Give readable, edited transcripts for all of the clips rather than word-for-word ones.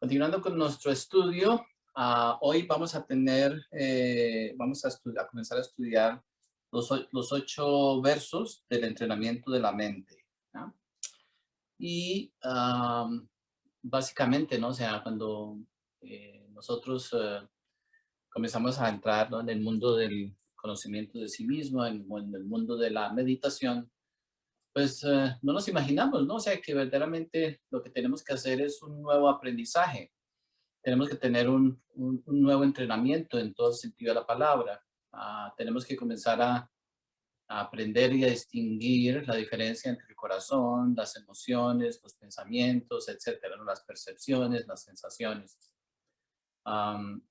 Continuando con nuestro estudio, hoy vamos a tener, a comenzar a estudiar los 8 versos del entrenamiento de la mente, ¿no? Y básicamente, ¿no? O sea, cuando nosotros comenzamos a entrar, ¿no?, en el mundo del conocimiento de sí mismo, en el mundo de la meditación, pues no nos imaginamos, ¿no? O sea, que verdaderamente lo que tenemos que hacer es un nuevo aprendizaje. Tenemos que tener un nuevo entrenamiento en todo el sentido de la palabra. Tenemos que comenzar a aprender y a distinguir la diferencia entre el corazón, las emociones, los pensamientos, etcétera, ¿no? Las percepciones, las sensaciones. Am,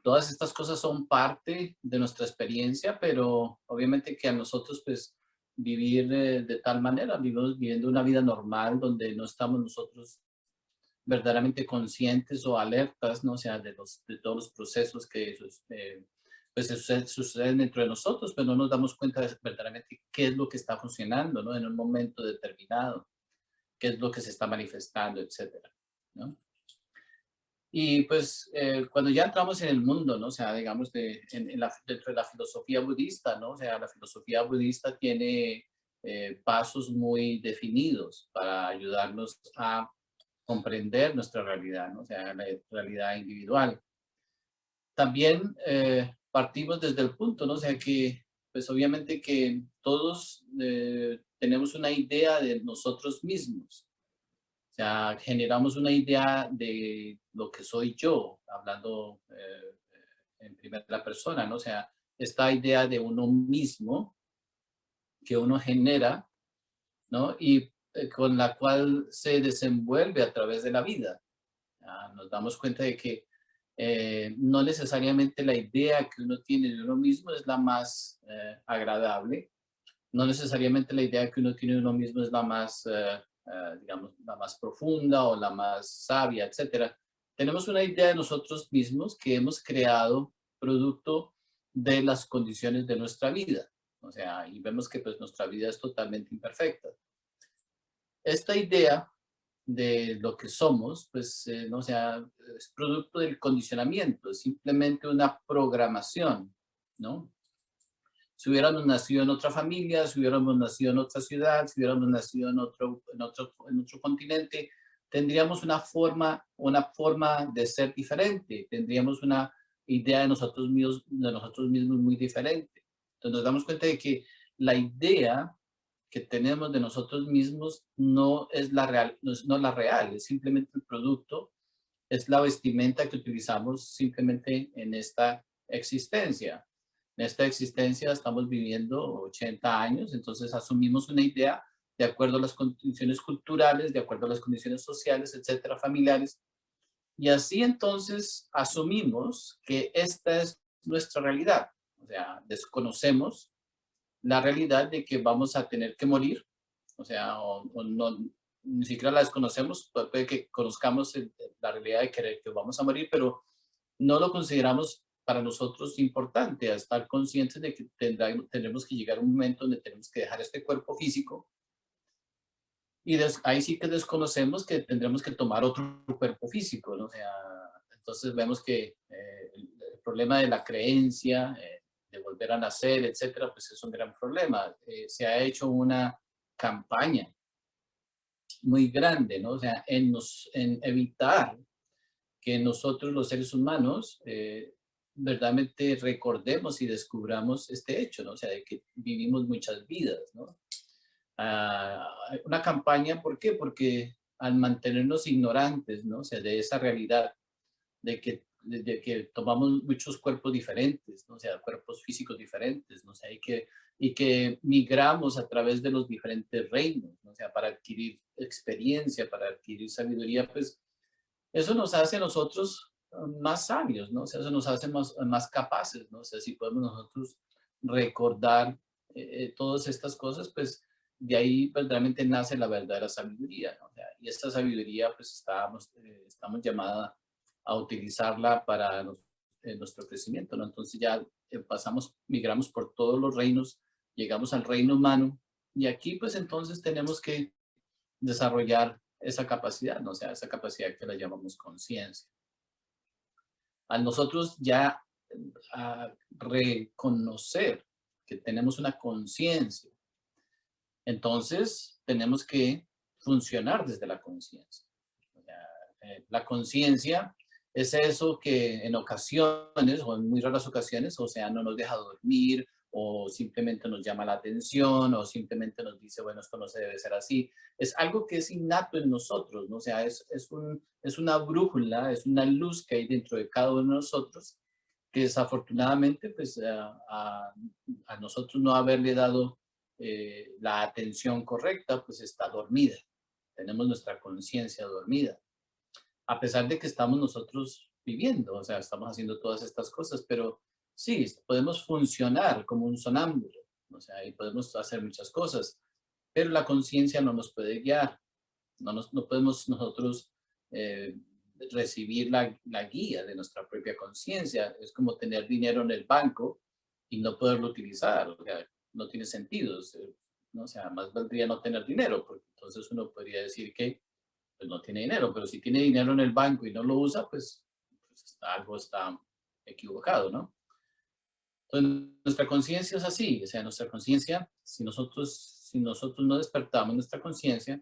Todas estas cosas son parte de nuestra experiencia, pero obviamente que a nosotros, pues, vivir de tal manera, vivimos viviendo una vida normal donde no estamos nosotros verdaderamente conscientes o alertas, ¿no? O sea, de todos los procesos que pues suceden dentro de nosotros, pero no nos damos cuenta de verdaderamente qué es lo que está funcionando, ¿no? En un momento determinado, qué es lo que se está manifestando, etcétera, ¿no? Y pues cuando ya entramos en el mundo, ¿no? O sea, digamos, dentro de la filosofía budista, ¿no? O sea, la filosofía budista tiene pasos muy definidos para ayudarnos a comprender nuestra realidad, ¿no? O sea, la realidad individual. También partimos desde el punto, ¿no? O sea, que pues obviamente que todos tenemos una idea de nosotros mismos. O sea, generamos una idea de lo que soy yo, hablando en primera persona, ¿no? O sea, esta idea de uno mismo que uno genera, ¿no? Y con la cual se desenvuelve a través de la vida. Nos damos cuenta de que no necesariamente la idea que uno tiene de uno mismo es la más agradable, no necesariamente la idea que uno tiene de uno mismo es la más, digamos, la más profunda o la más sabia, etcétera. Tenemos una idea de nosotros mismos que hemos creado producto de las condiciones de nuestra vida. O sea, y vemos que pues nuestra vida es totalmente imperfecta. Esta idea de lo que somos, pues, no, o sea, es producto del condicionamiento, es simplemente una programación, ¿no? Si hubiéramos nacido en otra familia, si hubiéramos nacido en otra ciudad, si hubiéramos nacido en otro continente, tendríamos una forma de ser diferente, tendríamos una idea de nosotros mismos muy diferente. Entonces nos damos cuenta de que la idea que tenemos de nosotros mismos no es la real, no es la real, es simplemente el producto, es la vestimenta que utilizamos simplemente en esta existencia. En esta existencia estamos viviendo 80 años, entonces asumimos una idea de acuerdo a las condiciones culturales, de acuerdo a las condiciones sociales, etcétera, familiares, y así entonces asumimos que esta es nuestra realidad. O sea, desconocemos la realidad de que vamos a tener que morir, o sea, o no, ni siquiera la desconocemos, puede que conozcamos la realidad de que vamos a morir, pero no lo consideramos para nosotros importante, a estar conscientes de que tendremos que llegar a un momento donde tenemos que dejar este cuerpo físico y ahí sí que desconocemos que tendremos que tomar otro cuerpo físico, ¿no? O sea, entonces vemos que el problema de la creencia, de volver a nacer, etcétera, pues es un gran problema. Se ha hecho una campaña muy grande, ¿no? O sea, en evitar que nosotros los seres humanos verdaderamente recordemos y descubramos este hecho, ¿no? O sea, de que vivimos muchas vidas, ¿no? Una campaña, ¿por qué? Porque al mantenernos ignorantes, ¿no? O sea, de esa realidad, de que tomamos muchos cuerpos diferentes, ¿no? O sea, cuerpos físicos diferentes, ¿no? O sea, y que migramos a través de los diferentes reinos, ¿no? O sea, para adquirir experiencia, para adquirir sabiduría, pues eso nos hace a nosotros más sabios, ¿no? O sea, eso nos hace más capaces, ¿no? O sea, si podemos nosotros recordar todas estas cosas, pues de ahí verdaderamente nace la verdadera sabiduría, ¿no? O sea, y esta sabiduría, pues estamos llamadas a utilizarla para nuestro crecimiento, ¿no? Entonces ya migramos por todos los reinos, llegamos al reino humano y aquí pues entonces tenemos que desarrollar esa capacidad, ¿no? O sea, esa capacidad que la llamamos conciencia. Al nosotros ya reconocer que tenemos una conciencia, entonces tenemos que funcionar desde la conciencia. O sea, la conciencia es eso que en ocasiones, o en muy raras ocasiones, o sea, no nos deja dormir, o simplemente nos llama la atención, o simplemente nos dice, bueno, esto no se debe ser así. Es algo que es innato en nosotros, ¿no? O sea, es una brújula, es una luz que hay dentro de cada uno de nosotros, que desafortunadamente, pues, a nosotros no haberle dado la atención correcta, pues está dormida. Tenemos nuestra conciencia dormida, a pesar de que estamos nosotros viviendo, o sea, estamos haciendo todas estas cosas, pero sí, podemos funcionar como un sonámbulo, o sea, y podemos hacer muchas cosas, pero la conciencia no nos puede guiar, no podemos nosotros eh, recibir la guía de nuestra propia conciencia. Es como tener dinero en el banco y no poderlo utilizar, o sea, no tiene sentido, ¿no? O sea, más valdría no tener dinero, porque entonces uno podría decir que pues no tiene dinero, pero si tiene dinero en el banco y no lo usa, pues algo está equivocado, ¿no? Entonces, nuestra conciencia es así, o sea, nuestra conciencia, si nosotros no despertamos nuestra conciencia,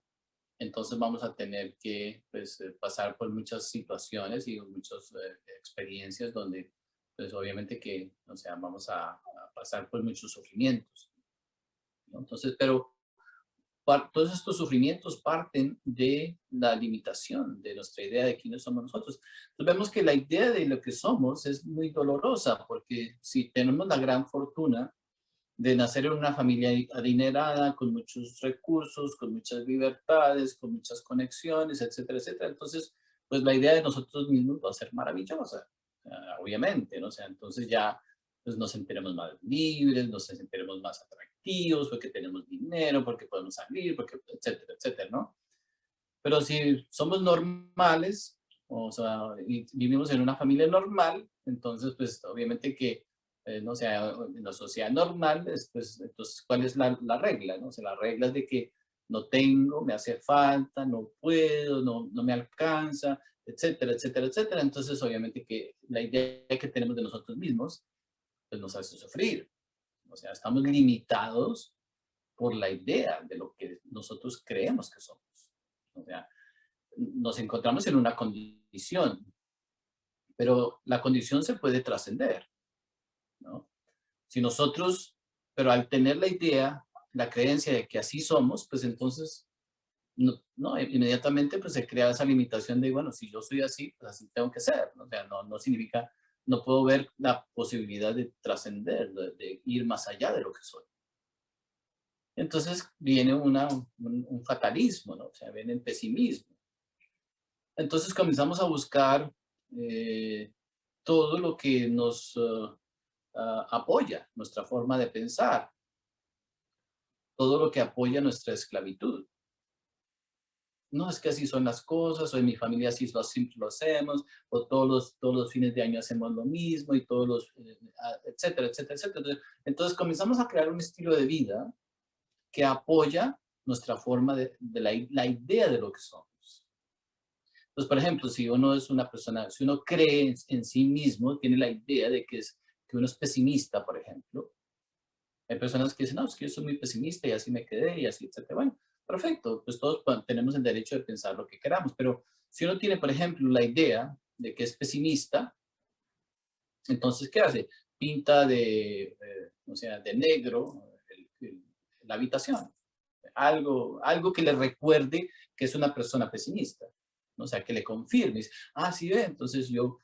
entonces vamos a tener que pues, pasar por muchas situaciones y muchas experiencias donde, pues obviamente que, o sea, vamos a pasar por muchos sufrimientos, ¿no? Entonces, pero todos estos sufrimientos parten de la limitación de nuestra idea de quiénes somos nosotros. Entonces vemos que la idea de lo que somos es muy dolorosa, porque si tenemos la gran fortuna de nacer en una familia adinerada, con muchos recursos, con muchas libertades, con muchas conexiones, etcétera, etcétera, entonces, pues la idea de nosotros mismos va a ser maravillosa, obviamente, ¿no? O sea, entonces ya pues nos sentiremos más libres, nos sentiremos más atractivos, porque tenemos dinero, porque podemos salir, porque, etcétera, etcétera, ¿no? Pero si somos normales, o sea, y vivimos en una familia normal, entonces, pues, obviamente que, no sé, en la sociedad normal, pues, entonces, ¿cuál es la regla, no? O sea, la regla es de que no tengo, me hace falta, no puedo, no me alcanza, etcétera, etcétera, etcétera. Entonces, obviamente que la idea que tenemos de nosotros mismos, pues, nos hace sufrir. O sea, estamos limitados por la idea de lo que nosotros creemos que somos. O sea, nos encontramos en una condición, pero la condición se puede trascender, ¿no? Si nosotros, pero al tener la idea, la creencia de que así somos, pues entonces, no, inmediatamente pues se crea esa limitación de, bueno, si yo soy así, pues así tengo que ser, ¿no? O sea, no significa, no puedo ver la posibilidad de trascender, de ir más allá de lo que soy. Entonces viene un fatalismo, ¿no? O sea, viene el pesimismo. Entonces comenzamos a buscar todo lo que nos apoya nuestra forma de pensar, todo lo que apoya nuestra esclavitud. No es que así son las cosas, o en mi familia así siempre lo hacemos, o todos los fines de año hacemos lo mismo, y todos los, etcétera, etcétera, etcétera. Entonces comenzamos a crear un estilo de vida que apoya nuestra forma de la idea de lo que somos. Entonces, por ejemplo, si uno es una persona, si uno cree en sí mismo, tiene la idea de que uno es pesimista, por ejemplo. Hay personas que dicen, no, es que yo soy muy pesimista y así me quedé y así, etcétera. Bueno, perfecto, pues todos tenemos el derecho de pensar lo que queramos, pero si uno tiene, por ejemplo, la idea de que es pesimista, entonces, ¿qué hace? Pinta o sea, de negro la habitación. Algo que le recuerde que es una persona pesimista, ¿no? O sea, que le confirme. Ah, sí, ve, entonces yo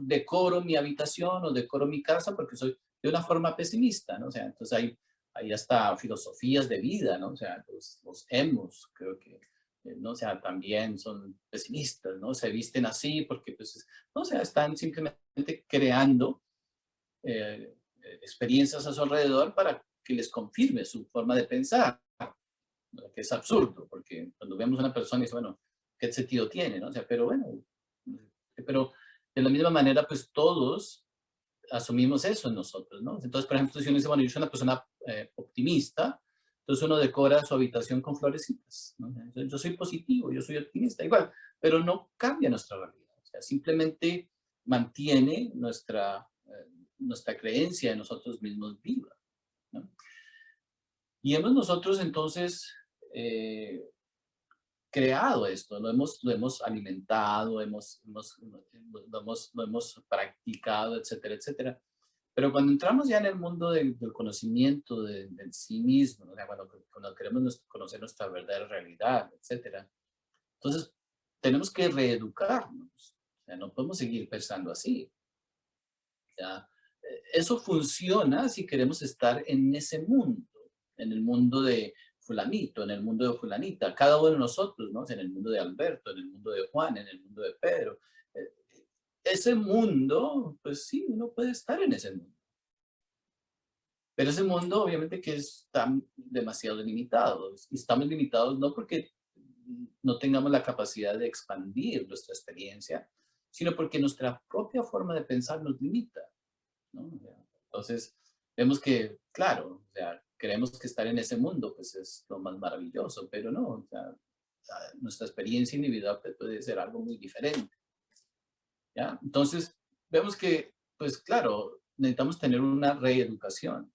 decoro mi habitación o decoro mi casa porque soy de una forma pesimista, ¿no? O sea, entonces hay hasta filosofías de vida, ¿no? O sea, los emos, creo que, ¿no? O sea, también son pesimistas, ¿no? Se visten así porque, pues, no, o sea, están simplemente creando experiencias a su alrededor para que les confirme su forma de pensar, ¿no? Que es absurdo, porque cuando vemos a una persona y dice, bueno, ¿qué sentido tiene? ¿No? O sea, pero bueno, pero de la misma manera, pues todos asumimos eso en nosotros, ¿no? Entonces, por ejemplo, si uno dice, bueno, yo soy una persona optimista, Entonces uno decora su habitación con florecitas, ¿no? Entonces, yo soy positivo, yo soy optimista, igual, pero no cambia nuestra realidad. O sea, simplemente mantiene nuestra creencia en nosotros mismos viva, ¿no? Y hemos nosotros entonces creado esto, lo hemos alimentado, lo hemos practicado, etcétera, etcétera. Pero cuando entramos ya en el mundo del conocimiento de sí mismo, ¿no? O sea, cuando queremos conocer nuestra verdadera realidad, etcétera, entonces tenemos que reeducarnos. O sea, no podemos seguir pensando así. ¿Ya? Eso funciona si queremos estar en ese mundo, en el mundo de fulanito, en el mundo de fulanita, cada uno de nosotros, ¿no? En el mundo de Alberto, en el mundo de Juan, en el mundo de Pedro. Eh, Ese mundo, pues sí, uno puede estar en ese mundo. Pero ese mundo obviamente que está demasiado limitado. Y estamos limitados no porque no tengamos la capacidad de expandir nuestra experiencia, sino porque nuestra propia forma de pensar nos limita, ¿no? O sea, entonces, vemos que, claro, o sea, creemos que estar en ese mundo pues es lo más maravilloso, pero no, o sea, nuestra experiencia individual pues, puede ser algo muy diferente, ¿ya? Entonces, vemos que, pues claro, necesitamos tener una reeducación.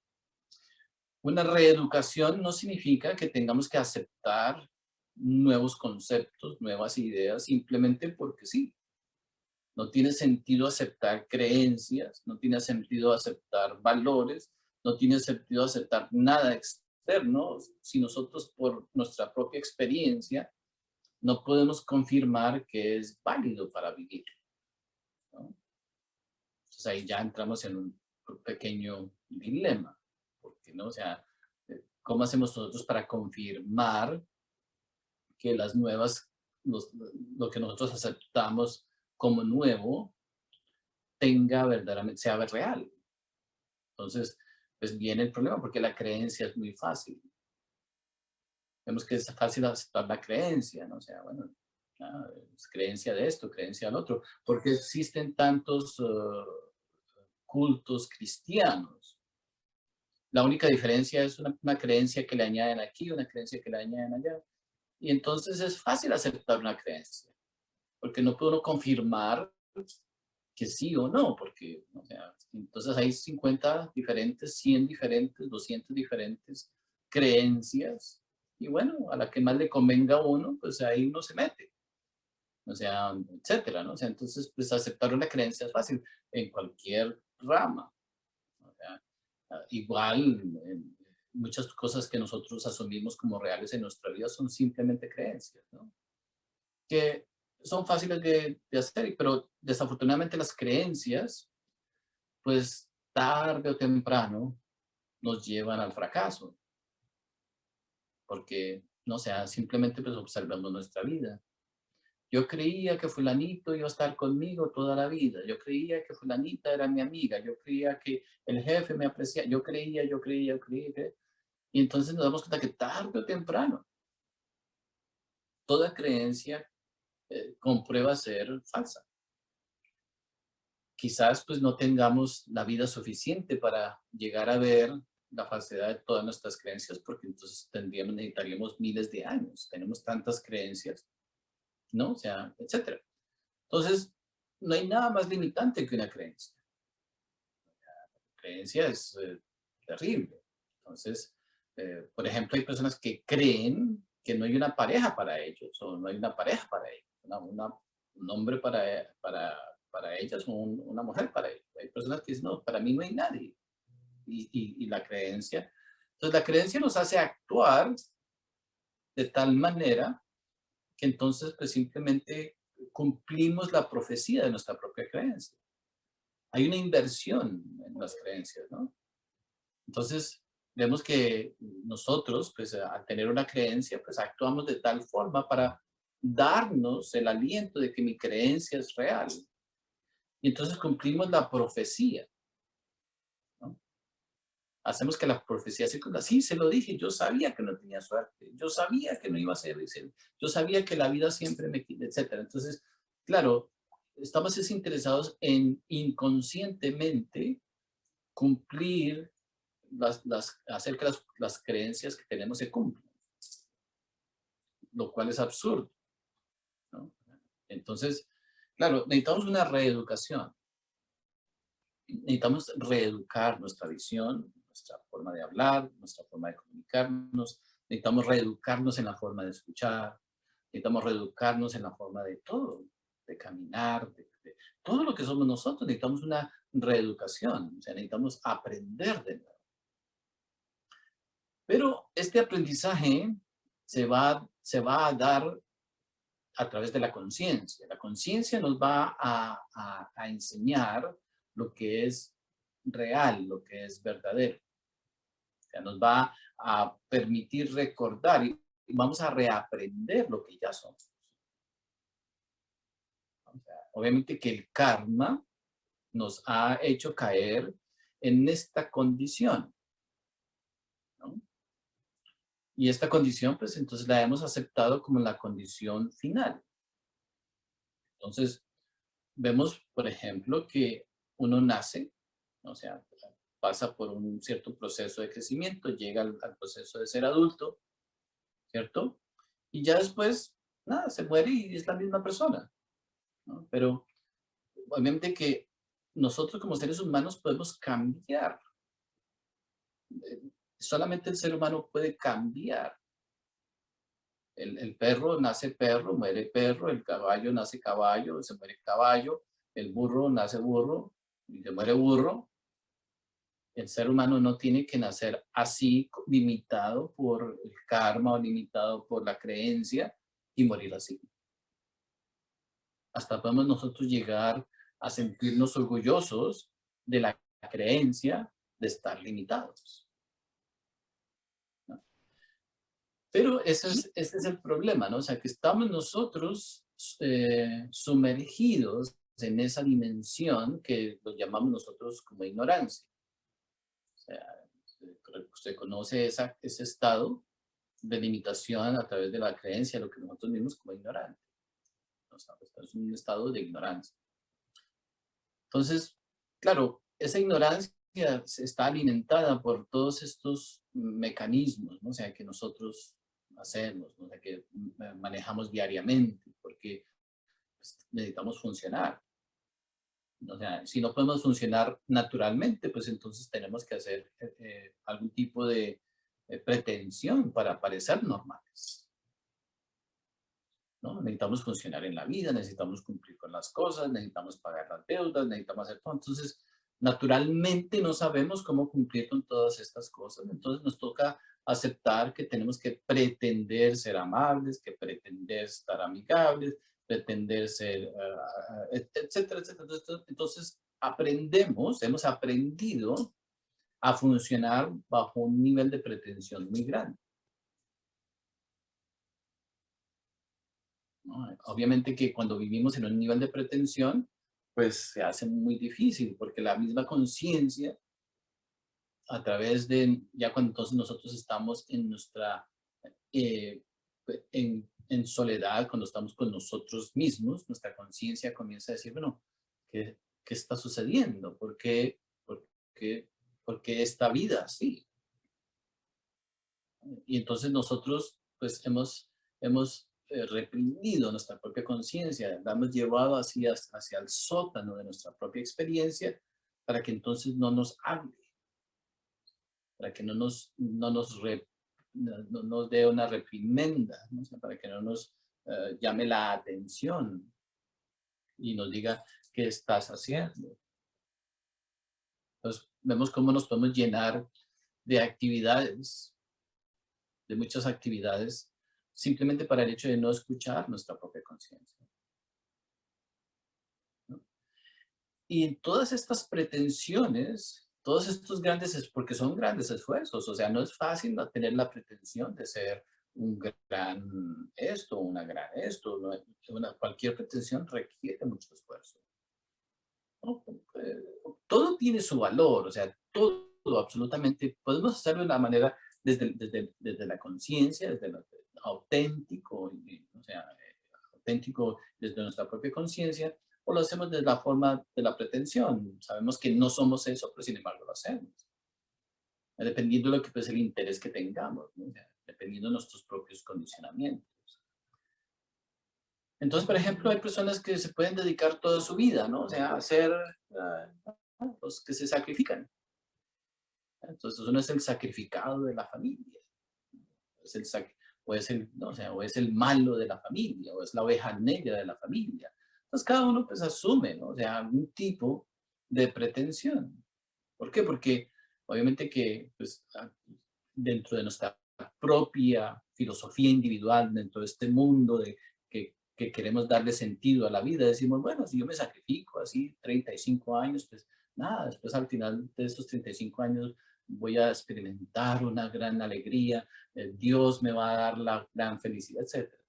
Una reeducación no significa que tengamos que aceptar nuevos conceptos, nuevas ideas, simplemente porque sí. No tiene sentido aceptar creencias, no tiene sentido aceptar valores, no tiene sentido aceptar nada externo si nosotros por nuestra propia experiencia no podemos confirmar que es válido para vivir, ¿no? Entonces ahí ya entramos en un pequeño dilema, porque, ¿no? O sea, ¿cómo hacemos nosotros para confirmar que las nuevas, lo que nosotros aceptamos como nuevo, tenga verdaderamente, sea real? Entonces, pues viene el problema porque la creencia es muy fácil. Vemos que es fácil aceptar la creencia, ¿no? O sea, bueno, es creencia de esto, creencia del otro. Porque existen tantos cultos cristianos. La única diferencia es una creencia que le añaden aquí, una creencia que le añaden allá. Y entonces es fácil aceptar una creencia, porque no puede uno confirmar que sí o no, porque, o sea, entonces hay 50 diferentes, 100 diferentes, 200 diferentes creencias, y bueno, a la que más le convenga a uno, pues ahí uno se mete, o sea, etcétera, ¿no? O sea, entonces, pues aceptar una creencia es fácil en cualquier rama, o sea, igual, muchas cosas que nosotros asumimos como reales en nuestra vida son simplemente creencias, ¿no? Que son fáciles de hacer, pero desafortunadamente las creencias, pues tarde o temprano nos llevan al fracaso, porque, no sea, simplemente pues observando nuestra vida. Yo creía que fulanito iba a estar conmigo toda la vida, yo creía que fulanita era mi amiga, yo creía que el jefe me apreciaba, yo creía, y entonces nos damos cuenta que tarde o temprano toda creencia comprueba ser falsa. Quizás pues no tengamos la vida suficiente para llegar a ver la falsedad de todas nuestras creencias, porque entonces necesitaríamos miles de años. Tenemos tantas creencias, ¿no? O sea, etcétera. Entonces, no hay nada más limitante que una creencia. La creencia es terrible. Entonces, por ejemplo, hay personas que creen que no hay una pareja para ellos, o no hay una pareja para ellos, un hombre para ellas o una mujer para ellos. Hay personas que dicen, no, para mí no hay nadie. Y la creencia. Entonces, la creencia nos hace actuar de tal manera que entonces, pues simplemente cumplimos la profecía de nuestra propia creencia. Hay una inversión en las creencias, ¿no? Entonces, vemos que nosotros, pues al tener una creencia, pues actuamos de tal forma para darnos el aliento de que mi creencia es real. Y entonces cumplimos la profecía, ¿no? Hacemos que la profecía se cumpla. Sí, se lo dije, yo sabía que no tenía suerte, yo sabía que no iba a ser, yo sabía que la vida siempre me quita, etcétera. Entonces, claro, estamos interesados en inconscientemente cumplir hacer que las creencias que tenemos se cumplan, lo cual es absurdo, ¿no? Entonces, claro, necesitamos una reeducación. Necesitamos reeducar nuestra visión, nuestra forma de hablar, nuestra forma de comunicarnos. Necesitamos reeducarnos en la forma de escuchar. Necesitamos reeducarnos en la forma de todo, de caminar, de todo lo que somos nosotros. Necesitamos una reeducación, o sea, necesitamos aprender de nuevo. Pero este aprendizaje se va a dar a través de la conciencia. La conciencia nos va a enseñar lo que es real, lo que es verdadero. O sea, nos va a permitir recordar y vamos a reaprender lo que ya somos. O sea, obviamente que el karma nos ha hecho caer en esta condición, ¿no? Y esta condición, pues entonces la hemos aceptado como la condición final. Entonces, vemos, por ejemplo, que uno nace, o sea, pasa por un cierto proceso de crecimiento, llega al proceso de ser adulto, ¿cierto? Y ya después, nada, se muere y es la misma persona, ¿no? Pero obviamente que nosotros como seres humanos podemos cambiar. Solamente el ser humano puede cambiar. El perro nace perro, muere perro, el caballo nace caballo, se muere caballo, el burro nace burro y se muere burro. El ser humano no tiene que nacer así, limitado por el karma o limitado por la creencia y morir así. Hasta podemos nosotros llegar a sentirnos orgullosos de la creencia de estar limitados, ¿no? Pero ese es el problema, ¿no? O sea, que estamos nosotros sumergidos en esa dimensión que lo llamamos nosotros como ignorancia. O sea, usted conoce ese estado de limitación a través de la creencia, lo que nosotros mismos como ignorante. O sea, es un estado de ignorancia. Entonces, claro, esa ignorancia está alimentada por todos estos mecanismos, ¿no? O sea, que nosotros hacemos, ¿no? O sea, que manejamos diariamente, porque pues, necesitamos funcionar. O sea, si no podemos funcionar naturalmente, pues entonces tenemos que hacer algún tipo de pretensión para parecer normales, ¿no? Necesitamos funcionar en la vida, necesitamos cumplir con las cosas, necesitamos pagar las deudas, necesitamos hacer todo. Entonces, naturalmente no sabemos cómo cumplir con todas estas cosas. Entonces, nos toca aceptar que tenemos que pretender ser amables, que pretender estar amigables, pretender ser, etcétera, etcétera. Entonces, hemos aprendido a funcionar bajo un nivel de pretensión muy grande, ¿no? Obviamente que cuando vivimos en un nivel de pretensión, pues se hace muy difícil, porque la misma conciencia, a través de, ya cuando entonces nosotros estamos en nuestra, eh, en soledad, cuando estamos con nosotros mismos, nuestra conciencia comienza a decir, bueno, ¿qué está sucediendo? Qué, ¿Por qué esta vida así? Y entonces nosotros, pues, hemos reprimido nuestra propia conciencia, la hemos llevado hacia el sótano de nuestra propia experiencia para que entonces no nos hable, para que no nos dé una reprimenda, ¿no? O sea, para que no nos llame la atención y nos diga qué estás haciendo. Entonces, vemos cómo nos podemos llenar de actividades, de muchas actividades, simplemente para el hecho de no escuchar nuestra propia conciencia, ¿no? Y en todas estas pretensiones, todos estos porque son grandes esfuerzos, o sea, no es fácil no tener la pretensión de ser un gran esto, una gran esto, ¿no? Cualquier pretensión requiere mucho esfuerzo, ¿no? Todo tiene su valor, o sea, todo absolutamente, podemos hacerlo de la manera, desde la conciencia, desde lo auténtico, o sea, auténtico desde nuestra propia conciencia, o lo hacemos desde la forma de la pretensión. Sabemos que no somos eso, pero sin embargo lo hacemos. dependiendo de lo que pues el interés que tengamos, ¿no? O sea, dependiendo de nuestros propios condicionamientos. Entonces, por ejemplo, hay personas que se pueden dedicar toda su vida, ¿no? O sea, a ser los que se sacrifican. Entonces, uno es el sacrificado de la familia. Es el o es el, no, o sea, o es el malo de la familia, o es la oveja negra de la familia. Entonces, cada uno pues asume, ¿no? O sea, algún tipo de pretensión. ¿Por qué? Porque obviamente que pues, dentro de nuestra propia filosofía individual, dentro de este mundo de que queremos darle sentido a la vida, decimos, bueno, si yo me sacrifico así 35 años, pues nada, después al final de estos 35 años voy a experimentar una gran alegría, Dios me va a dar la gran felicidad, etcétera.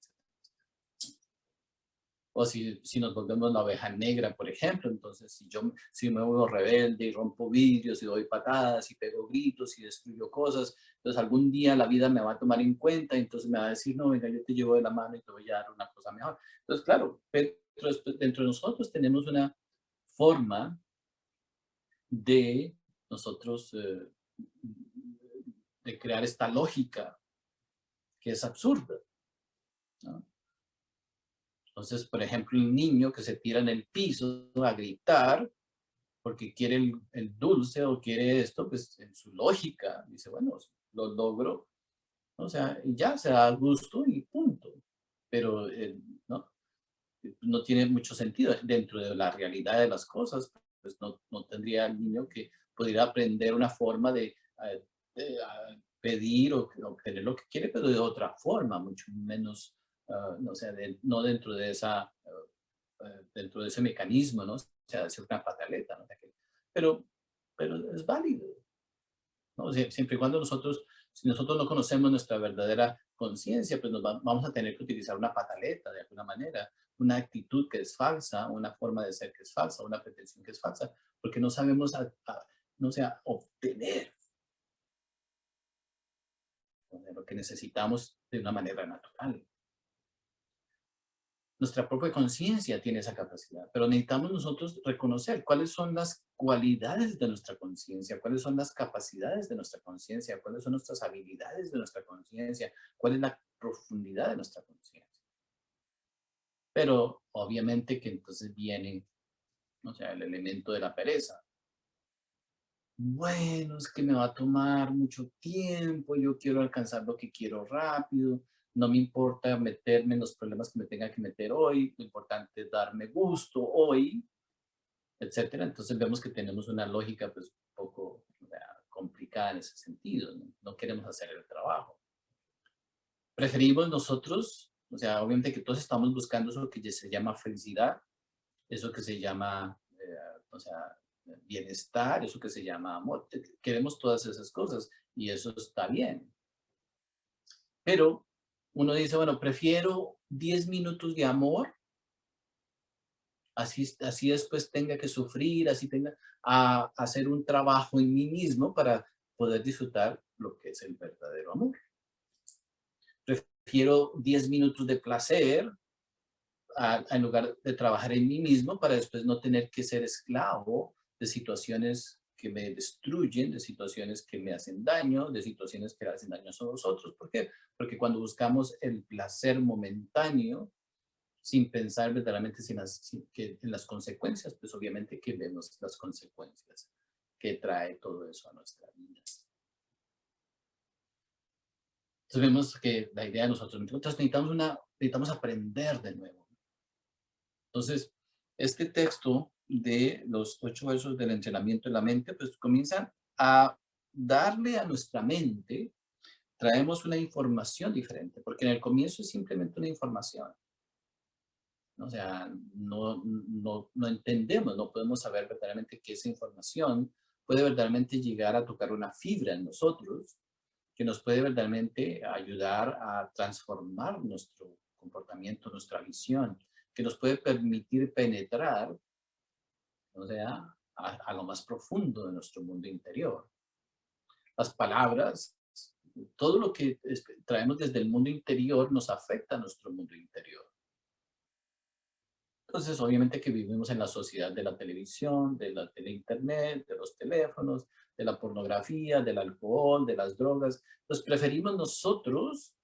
O si nos volvemos la oveja negra, por ejemplo, entonces si me vuelvo rebelde y rompo vidrios y doy patadas y pego gritos y destruyo cosas, entonces algún día la vida me va a tomar en cuenta y entonces me va a decir, no, venga, yo te llevo de la mano y te voy a dar una cosa mejor. Entonces, claro, dentro de nosotros tenemos una forma de nosotros de crear esta lógica que es absurda, ¿no? Entonces, por ejemplo, el niño que se tira en el piso a gritar porque quiere el dulce o quiere esto, pues en su lógica dice, bueno, lo logro, o sea, y ya se da gusto y punto. Pero no, no tiene mucho sentido dentro de la realidad de las cosas, pues no tendría el niño que pudiera aprender una forma pedir o obtener lo que quiere, pero de otra forma, mucho menos, no, sé, no dentro de dentro de ese mecanismo, ¿no? O sea, hacer una pataleta, ¿no? Pero, pero es válido, ¿no? O sea, siempre y cuando si nosotros no conocemos nuestra verdadera conciencia, pues vamos a tener que utilizar una pataleta de alguna manera, una actitud que es falsa, una forma de ser que es falsa, una pretensión que es falsa, porque no sabemos, no sea, obtener lo que necesitamos de una manera natural. Nuestra propia conciencia tiene esa capacidad, pero necesitamos nosotros reconocer cuáles son las cualidades de nuestra conciencia, cuáles son las capacidades de nuestra conciencia, cuáles son nuestras habilidades de nuestra conciencia, cuál es la profundidad de nuestra conciencia. Pero obviamente que entonces viene, o sea, el elemento de la pereza. Bueno, es que me va a tomar mucho tiempo, yo quiero alcanzar lo que quiero rápido, no me importa meterme en los problemas que me tenga que meter hoy, lo importante es darme gusto hoy, etcétera. Entonces vemos que tenemos una lógica pues un poco complicada en ese sentido, ¿no? No queremos hacer el trabajo. Preferimos nosotros, o sea, obviamente que todos estamos buscando eso que se llama felicidad, eso que se llama, o sea, bienestar, eso que se llama amor. Queremos todas esas cosas y eso está bien. Pero uno dice, bueno, prefiero 10 minutos de amor, así después tenga que sufrir, así tenga a hacer un trabajo en mí mismo para poder disfrutar lo que es el verdadero amor. Prefiero 10 minutos de placer en lugar de trabajar en mí mismo para después no tener que ser esclavo de situaciones que me destruyen, de situaciones que me hacen daño, de situaciones que le hacen daño a nosotros. ¿Por qué? Porque cuando buscamos el placer momentáneo, sin pensar verdaderamente en las consecuencias, pues obviamente que vemos las consecuencias que trae todo eso a nuestra vida. Entonces vemos que la idea de nosotros necesitamos aprender de nuevo. Entonces, este texto de los 8 versos del entrenamiento de la mente, pues comienzan a darle a nuestra mente, traemos una información diferente, porque en el comienzo es simplemente una información. O sea, no entendemos, no podemos saber verdaderamente que esa información puede verdaderamente llegar a tocar una fibra en nosotros que nos puede verdaderamente ayudar a transformar nuestro comportamiento, nuestra visión, que nos puede permitir penetrar, o sea, a lo más profundo de nuestro mundo interior. Las palabras, todo lo que traemos desde el mundo interior nos afecta a nuestro mundo interior. Entonces, obviamente que vivimos en la sociedad de la televisión, de la internet, de los teléfonos, de la pornografía, del alcohol, de las drogas. Pues preferimos nosotros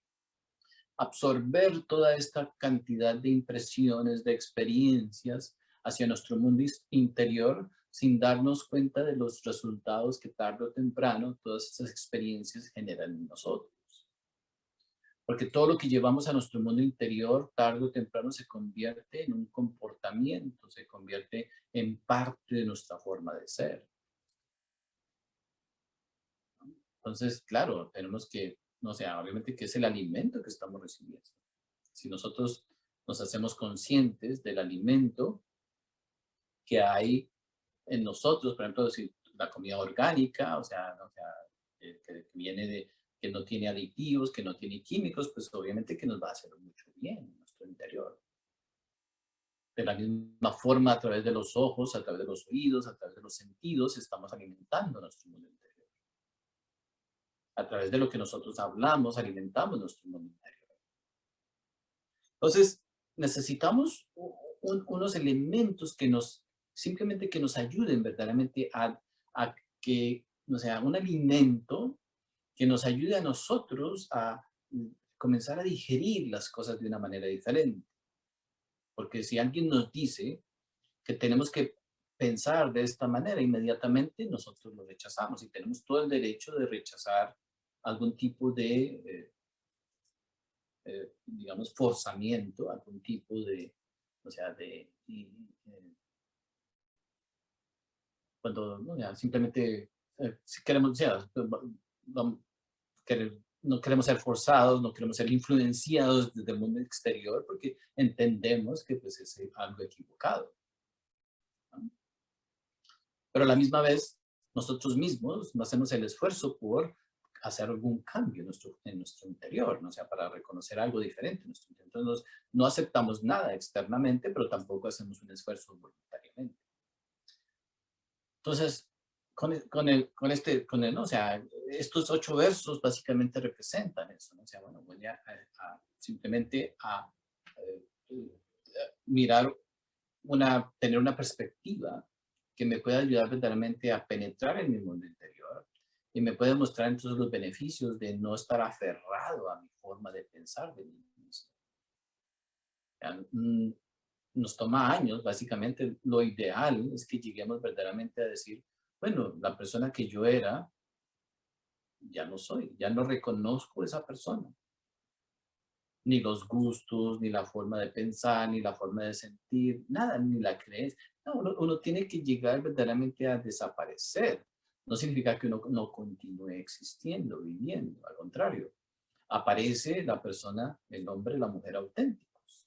absorber toda esta cantidad de impresiones, de experiencias hacia nuestro mundo interior sin darnos cuenta de los resultados que tarde o temprano todas esas experiencias generan en nosotros. Porque todo lo que llevamos a nuestro mundo interior, tarde o temprano, se convierte en un comportamiento, se convierte en parte de nuestra forma de ser. Entonces, claro, tenemos que, no sé, obviamente que es el alimento que estamos recibiendo. Si nosotros nos hacemos conscientes del alimento que hay en nosotros, por ejemplo, si la comida orgánica, que viene de, que no tiene aditivos, que no tiene químicos, pues obviamente que nos va a hacer mucho bien en nuestro interior. De la misma forma, a través de los ojos, a través de los oídos, a través de los sentidos, estamos alimentando nuestro mundo interior. A través de lo que nosotros hablamos, alimentamos nuestro mundo interior. Entonces, necesitamos unos elementos que nos, simplemente que nos ayuden verdaderamente a que, o sea, un alimento que nos ayude a nosotros a comenzar a digerir las cosas de una manera diferente. Porque si alguien nos dice que tenemos que pensar de esta manera, inmediatamente nosotros lo rechazamos y tenemos todo el derecho de rechazar algún tipo de, digamos, forzamiento, algún tipo de, o sea, cuando, ¿no? Ya, simplemente, si queremos, ya, no queremos ser forzados, no queremos ser influenciados desde el mundo exterior porque entendemos que pues es algo equivocado, ¿no? Pero a la misma vez, nosotros mismos no hacemos el esfuerzo por hacer algún cambio en nuestro interior, ¿no? O sea, para reconocer algo diferente en nuestro interior. Entonces, no aceptamos nada externamente, pero tampoco hacemos un esfuerzo voluntariamente. Entonces, ¿no? O sea, estos 8 versos básicamente representan eso, ¿no? O sea, bueno, voy simplemente a mirar tener una perspectiva que me pueda ayudar verdaderamente a penetrar en mi mundo interior y me puede mostrar entonces los beneficios de no estar aferrado a mi forma de pensar de mí mismo. Nos toma años, básicamente lo ideal es que lleguemos verdaderamente a decir, bueno, la persona que yo era, ya no soy, ya no reconozco esa persona. Ni los gustos, ni la forma de pensar, ni la forma de sentir, nada, ni la creencia. No, uno tiene que llegar verdaderamente a desaparecer. No significa que uno no continúe existiendo, viviendo, al contrario. Aparece la persona, el hombre, la mujer auténticos,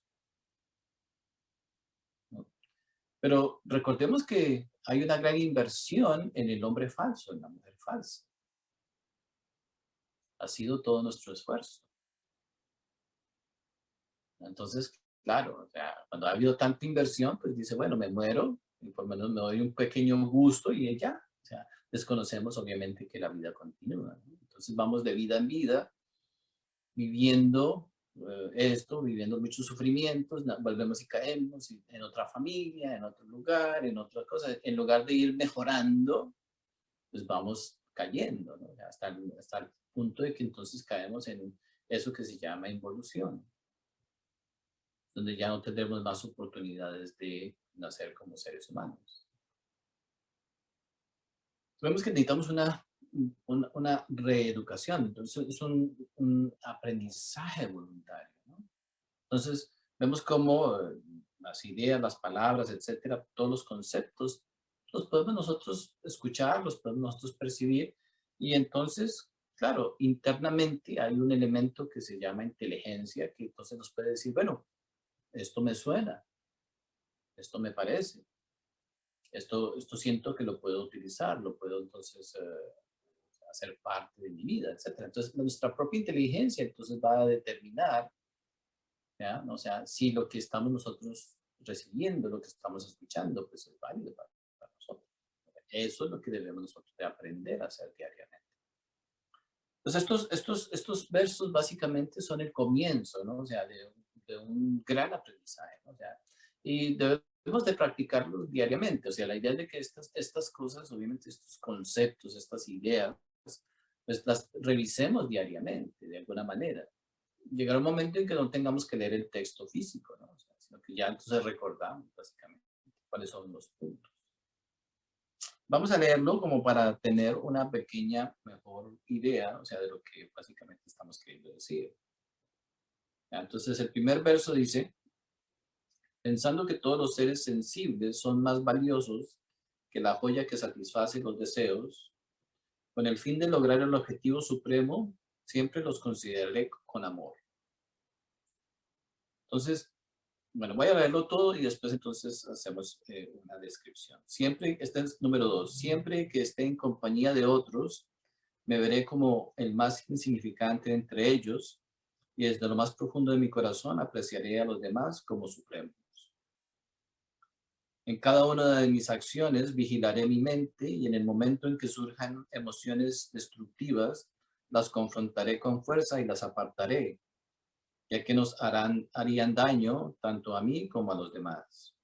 ¿no? Pero recordemos que hay una gran inversión en el hombre falso, en la mujer falsa. Ha sido todo nuestro esfuerzo. Entonces, claro, o sea, cuando ha habido tanta inversión, pues dice, bueno, me muero y por lo menos me doy un pequeño gusto y ya. O sea, desconocemos obviamente que la vida continúa, ¿no? Entonces vamos de vida en vida, viviendo viviendo muchos sufrimientos, volvemos y caemos en otra familia, en otro lugar, en otra cosa. En lugar de ir mejorando, pues vamos cayendo, ¿no? Hasta el punto de que entonces caemos en eso que se llama involución, donde ya no tendremos más oportunidades de nacer como seres humanos. Vemos que necesitamos una reeducación, entonces es un aprendizaje voluntario, ¿no? Entonces, vemos cómo las ideas, las palabras, etcétera, todos los conceptos, los podemos nosotros escuchar, los podemos nosotros percibir, y entonces, claro, internamente hay un elemento que se llama inteligencia, que entonces nos puede decir, bueno, esto me suena, esto me parece, esto siento que lo puedo utilizar, lo puedo entonces hacer parte de mi vida, etcétera. Entonces, nuestra propia inteligencia entonces va a determinar, ¿ya? O sea, si lo que estamos nosotros recibiendo, lo que estamos escuchando, pues es válido para nosotros. Eso es lo que debemos nosotros de aprender a hacer diariamente. Entonces, estos versos básicamente son el comienzo, ¿no? O sea, de un gran aprendizaje, ¿no? O sea, y debemos de practicarlo diariamente. O sea, la idea es de que estas cosas, obviamente estos conceptos, estas ideas, pues las revisemos diariamente, de alguna manera. Llegará un momento en que no tengamos que leer el texto físico, ¿no? O sea, sino que ya entonces recordamos, básicamente, cuáles son los puntos. Vamos a leerlo como para tener una pequeña, mejor idea, o sea, de lo que básicamente estamos queriendo decir. ¿Ya? Entonces, el primer verso dice, pensando que todos los seres sensibles son más valiosos que la joya que satisface los deseos, con el fin de lograr el objetivo supremo, siempre los consideraré con amor. Entonces, bueno, voy a leerlo todo y después entonces hacemos una descripción. Siempre, este es número 2, siempre que esté en compañía de otros, me veré como el más insignificante entre ellos y desde lo más profundo de mi corazón apreciaré a los demás como supremos. En cada una de mis acciones vigilaré mi mente y en el momento en que surjan emociones destructivas, las confrontaré con fuerza y las apartaré, ya que harían daño tanto a mí como a los demás.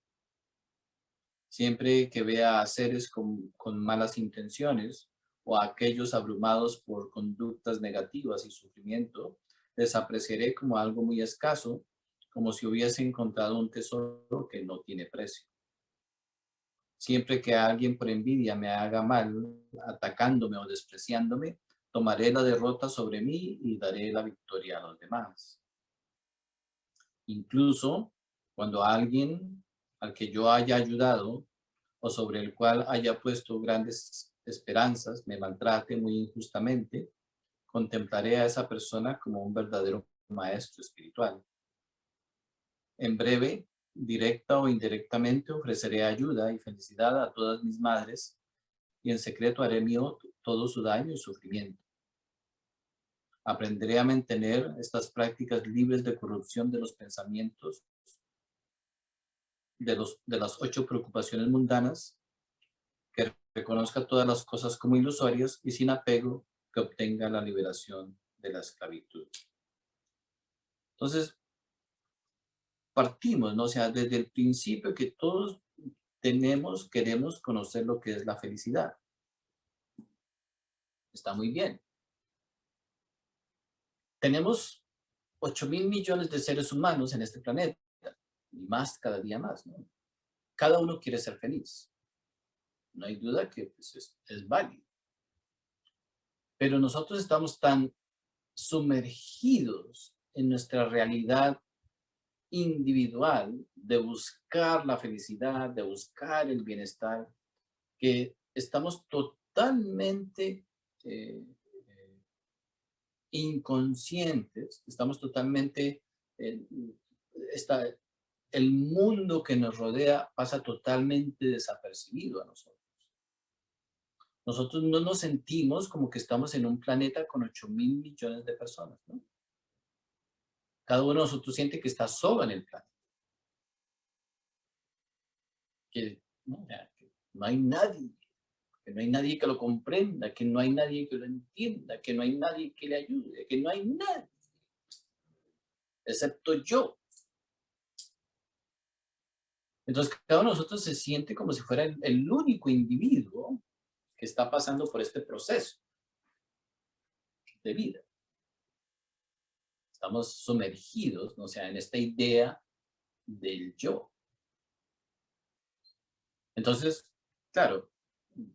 Siempre que vea a seres con malas intenciones o a aquellos abrumados por conductas negativas y sufrimiento, les apreciaré como algo muy escaso, como si hubiese encontrado un tesoro que no tiene precio. Siempre que alguien por envidia me haga mal, atacándome o despreciándome, tomaré la derrota sobre mí y daré la victoria a los demás. Incluso cuando alguien al que yo haya ayudado o sobre el cual haya puesto grandes esperanzas me maltrate muy injustamente, contemplaré a esa persona como un verdadero maestro espiritual. En breve, directa o indirectamente, ofreceré ayuda y felicidad a todas mis madres y en secreto haré mío todo su daño y sufrimiento. Aprenderé a mantener estas prácticas libres de corrupción de los pensamientos, de las 8 preocupaciones mundanas, que reconozca todas las cosas como ilusorias y sin apego que obtenga la liberación de la esclavitud. Entonces, partimos, ¿no? O sea, desde el principio que todos queremos conocer lo que es la felicidad. Está muy bien. Tenemos 8.000 millones de seres humanos en este planeta y más cada día más, ¿no? Cada uno quiere ser feliz. No hay duda que pues, es válido. Pero nosotros estamos tan sumergidos en nuestra realidad individual de buscar la felicidad, de buscar el bienestar, que estamos totalmente eh, eh, inconscientes, estamos totalmente, eh, está, el mundo que nos rodea pasa totalmente desapercibido a nosotros. Nosotros no nos sentimos como que estamos en un planeta con 8.000 millones de personas, ¿no? Cada uno de nosotros siente que está solo en el planeta. ¿No? O sea, que no hay nadie, que no hay nadie que lo comprenda, que no hay nadie que lo entienda, que no hay nadie que le ayude, que no hay nadie, excepto yo. Entonces, cada uno de nosotros se siente como si fuera el único individuo que está pasando por este proceso de vida. Estamos sumergidos, ¿no? O sea, en esta idea del yo. Entonces, claro,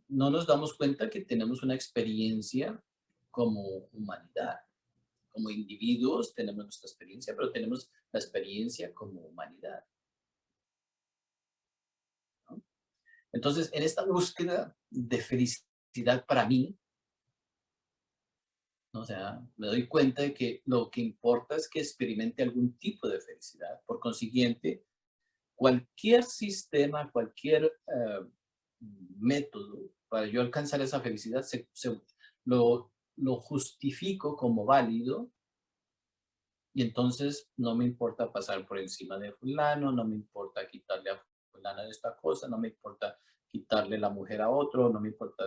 no nos damos cuenta que tenemos una experiencia como humanidad. Como individuos tenemos nuestra experiencia, pero tenemos la experiencia como humanidad, ¿no? Entonces, en esta búsqueda de felicidad para mí, ¿no? O sea, me doy cuenta de que lo que importa es que experimente algún tipo de felicidad. Por consiguiente, cualquier sistema, cualquier método para yo alcanzar esa felicidad, lo justifico como válido y entonces no me importa pasar por encima de fulano, no me importa quitarle a fulana de esta cosa, no me importa quitarle la mujer a otro, no me importa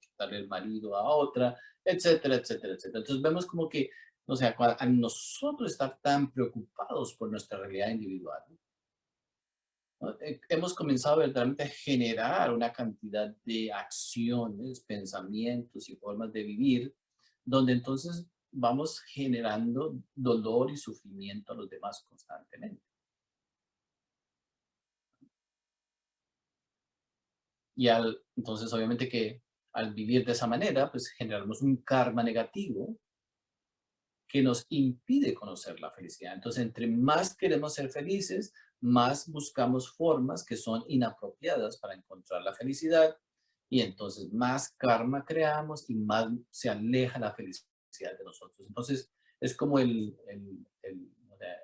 quitarle el marido a otra, etcétera, etcétera, etcétera. Entonces vemos como que, o sea, al nosotros estar tan preocupados por nuestra realidad individual, ¿no? Hemos comenzado verdaderamente a generar una cantidad de acciones, pensamientos y formas de vivir, donde entonces vamos generando dolor y sufrimiento a los demás constantemente. Entonces, obviamente que al vivir de esa manera, pues generamos un karma negativo que nos impide conocer la felicidad. Entonces, entre más queremos ser felices, más buscamos formas que son inapropiadas para encontrar la felicidad y entonces más karma creamos y más se aleja la felicidad de nosotros. Entonces, es como o sea,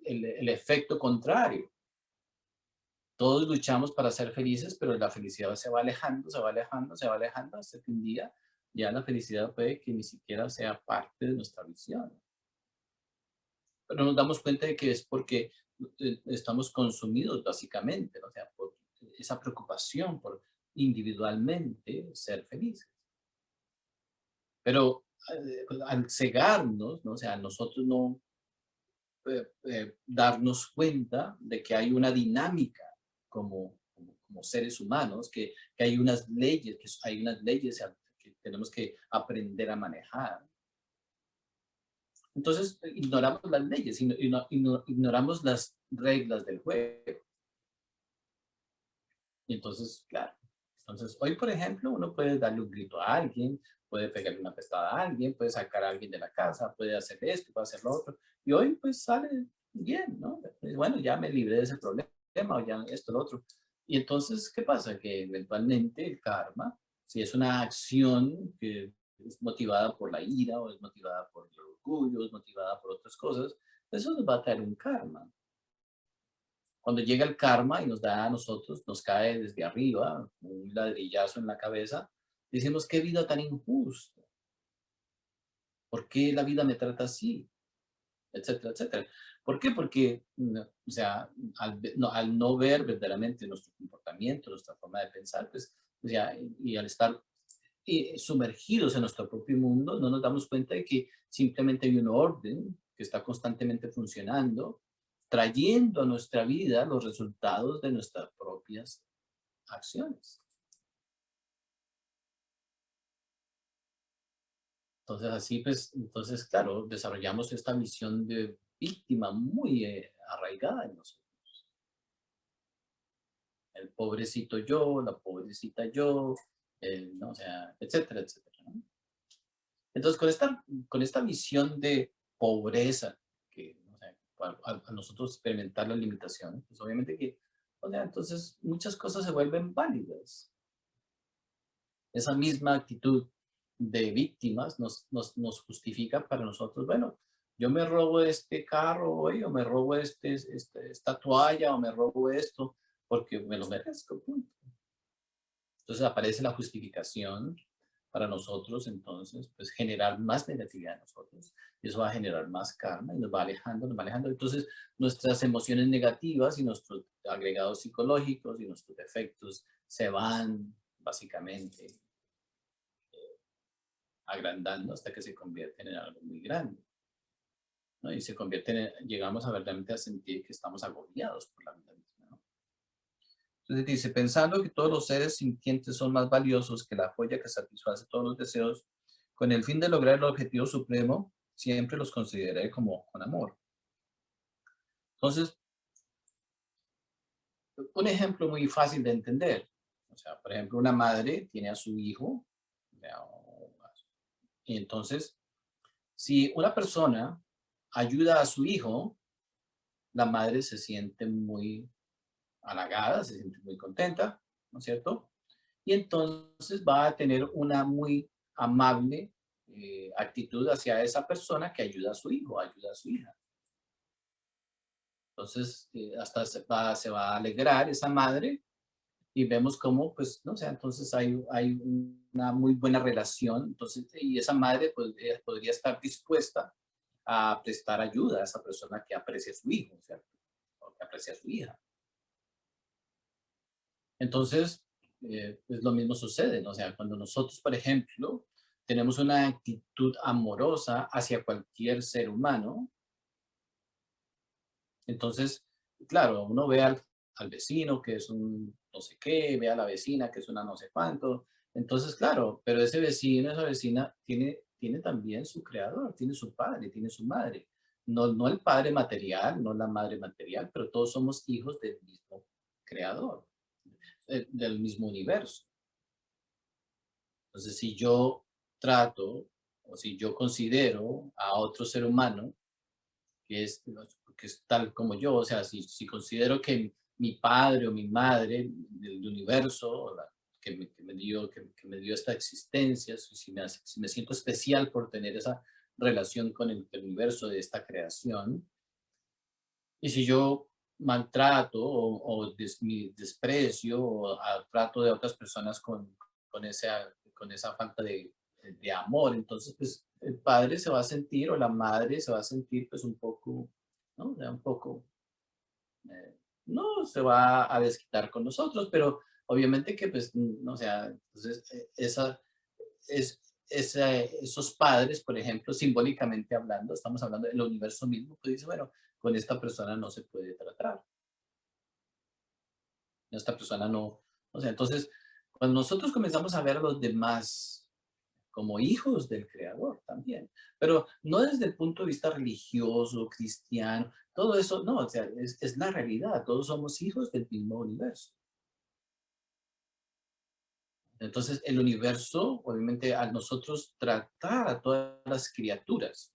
el efecto contrario. Todos luchamos para ser felices, pero la felicidad se va alejando, se va alejando, se va alejando hasta que un día ya la felicidad puede que ni siquiera sea parte de nuestra visión. Pero nos damos cuenta de que es porque estamos consumidos básicamente, ¿no? O sea, por esa preocupación por individualmente ser felices. Pero al cegarnos, ¿no? O sea, nosotros no darnos cuenta de que hay una dinámica como seres humanos, que hay unas leyes, hay unas leyes que tenemos que aprender a manejar. Entonces, ignoramos las leyes, ignoramos las reglas del juego. Y entonces, claro, entonces hoy, por ejemplo, uno puede darle un grito a alguien, puede pegarle una pestada a alguien, puede sacar a alguien de la casa, puede hacer esto, puede hacer lo otro. Y hoy, pues, sale bien, ¿no? Pues, bueno, ya me libré de ese problema, o ya esto, lo otro. Y entonces, ¿qué pasa? Que eventualmente el karma, si es una acción que es motivada por la ira, o es motivada por el orgullo, es motivada por otras cosas, eso nos va a traer un karma. Cuando llega el karma y nos da a nosotros, nos cae desde arriba, un ladrillazo en la cabeza, decimos, qué vida tan injusta, ¿por qué la vida me trata así? Etcétera, etcétera. ¿Por qué? Porque, o sea, al no ver verdaderamente nuestro comportamiento, nuestra forma de pensar, pues, o sea, y al estar sumergidos en nuestro propio mundo, no nos damos cuenta de que simplemente hay un orden que está constantemente funcionando, trayendo a nuestra vida los resultados de nuestras propias acciones. Entonces, así pues, entonces, claro, desarrollamos esta visión de víctima muy arraigada en nosotros. El pobrecito yo, la pobrecita yo, ¿no? O sea, etcétera, etcétera, ¿no? Entonces, con esta visión de pobreza, que o sea, a nosotros experimentar las limitaciones, pues obviamente que, o sea, entonces muchas cosas se vuelven válidas. Esa misma actitud de víctimas nos justifica para nosotros, bueno, yo me robo este carro hoy, o me robo esta toalla, o me robo esto, porque me lo merezco, punto. Entonces aparece la justificación para nosotros, entonces, pues generar más negatividad en nosotros. Y eso va a generar más karma y nos va alejando, nos va alejando. Entonces, nuestras emociones negativas y nuestros agregados psicológicos y nuestros defectos se van básicamente agrandando hasta que se convierten en algo muy grande, ¿no? Y se convierten llegamos a verdaderamente a sentir que estamos agobiados por la vida misma, ¿no? Entonces dice, pensando que todos los seres sintientes son más valiosos que la joya que satisface todos los deseos, con el fin de lograr el objetivo supremo, siempre los consideraré como con amor. Entonces, un ejemplo muy fácil de entender. O sea, por ejemplo, una madre tiene a su hijo, y entonces, si una persona ayuda a su hijo, la madre se siente muy halagada, se siente muy contenta, ¿no es cierto? Y entonces va a tener una muy amable actitud hacia esa persona que ayuda a su hijo, ayuda a su hija. Entonces, hasta se va a alegrar esa madre y vemos cómo, pues, no sé, entonces hay una muy buena relación. Entonces, y esa madre pues, podría estar dispuesta a prestar ayuda a esa persona que aprecia a su hijo, ¿cierto? O que aprecia a su hija. Entonces, pues lo mismo sucede, ¿no? O sea, cuando nosotros, por ejemplo, tenemos una actitud amorosa hacia cualquier ser humano, entonces claro, uno ve al vecino que es un no sé qué, ve a la vecina que es una no sé cuánto. Entonces, claro, pero ese vecino, esa vecina tiene también su creador, tiene su padre, tiene su madre. No el padre material, no la madre material, pero todos somos hijos del mismo creador, del mismo universo. Entonces, si yo trato o si yo considero a otro ser humano que es tal como yo, o sea, si considero que mi padre o mi madre del universo, que me dio esta existencia, si me siento especial por tener esa relación con el universo de esta creación, y si yo maltrato desprecio trato de otras personas con esa falta de amor, entonces pues el padre se va a sentir o la madre se va a sentir pues un poco, ¿no? Ya un poco, eh, no se va a desquitar con nosotros, pero obviamente que pues, no, o sea, entonces esos padres, por ejemplo, simbólicamente hablando, estamos hablando del universo mismo, pues dice, bueno, con esta persona no se puede tratar, esta persona no, o sea, entonces, cuando nosotros comenzamos a ver a los demás como hijos del Creador también, pero no desde el punto de vista religioso, cristiano, todo eso, no, o sea, es la realidad, todos somos hijos del mismo universo. Entonces, el universo, obviamente, al nosotros tratar a todas las criaturas,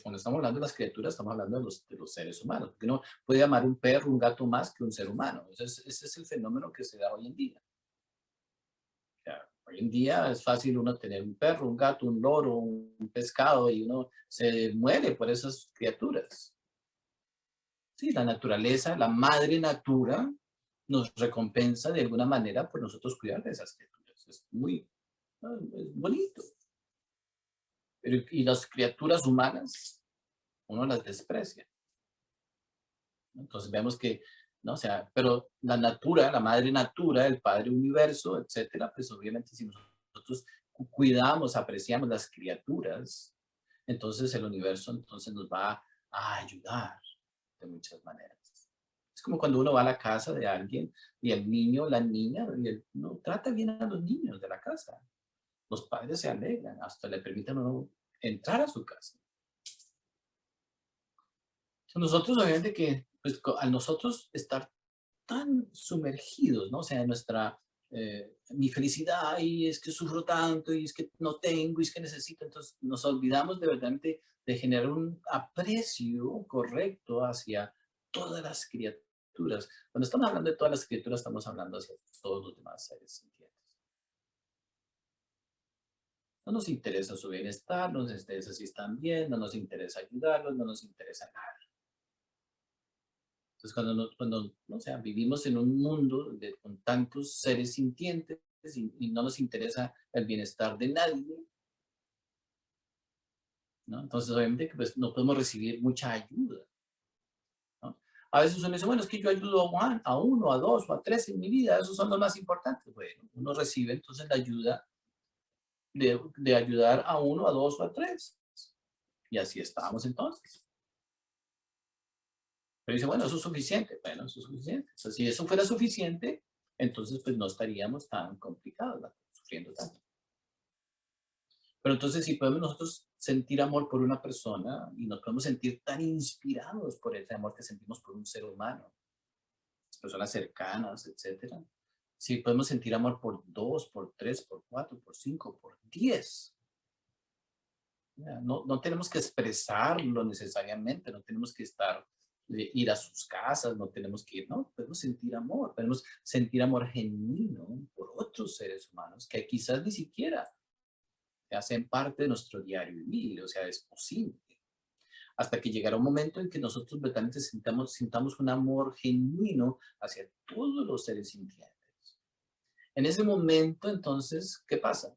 cuando estamos hablando de las criaturas, estamos hablando de los seres humanos, porque uno puede amar un perro, un gato más que un ser humano. Ese es el fenómeno que se da hoy en día. O sea, hoy en día es fácil uno tener un perro, un gato, un loro, un pescado, y uno se muere por esas criaturas. Sí, la naturaleza, la madre natura, nos recompensa de alguna manera por nosotros cuidar de esas criaturas. Es bonito. Pero, y las criaturas humanas, uno las desprecia, ¿no? Entonces vemos que, ¿no? O sea, pero la natura, la madre natura, el padre universo, etcétera, pues obviamente si nosotros cuidamos, apreciamos las criaturas, entonces el universo entonces nos va a ayudar de muchas maneras. Es como cuando uno va a la casa de alguien y el niño, la niña, no trata bien a los niños de la casa. Los padres se alegran, hasta le permiten a uno entrar a su casa. Nosotros, obviamente, que pues, al nosotros estar tan sumergidos, ¿no? O sea, mi felicidad, y es que sufro tanto, y es que no tengo, y es que necesito, entonces nos olvidamos de verdad de generar un aprecio correcto hacia todas las criaturas. Cuando estamos hablando de todas las criaturas, estamos hablando hacia todos los demás seres sintientes. No nos interesa su bienestar, no nos interesa si están bien, no nos interesa ayudarlos, no nos interesa nada. Entonces, cuando ¿no? O sea, vivimos en un mundo con tantos seres sintientes y no nos interesa el bienestar de nadie, ¿no? Entonces, obviamente, pues, no podemos recibir mucha ayuda, ¿no? A veces uno dice, bueno, es que yo ayudo a uno, a dos o a tres en mi vida, esos son los más importantes. Bueno, uno recibe entonces la ayuda de ayudar a uno, a dos o a tres. Y así estábamos entonces. Pero dice, bueno, eso es suficiente. Bueno, eso es suficiente. O sea, si eso fuera suficiente, entonces pues no estaríamos tan complicados, ¿no? Sufriendo tanto. Pero entonces si podemos nosotros sentir amor por una persona y nos podemos sentir tan inspirados por ese amor que sentimos por un ser humano, las personas cercanas, etcétera. Si podemos sentir amor por dos, por tres, por cuatro, por cinco, por 10. No tenemos que expresarlo necesariamente, no tenemos que ir a sus casas, no tenemos que ir, no, podemos sentir amor genuino por otros seres humanos que quizás ni siquiera hacen parte de nuestro diario vivir, o sea, es posible. Hasta que llegará un momento en que nosotros verdaderamente sintamos un amor genuino hacia todos los seres sintientes. En ese momento, entonces, ¿qué pasa?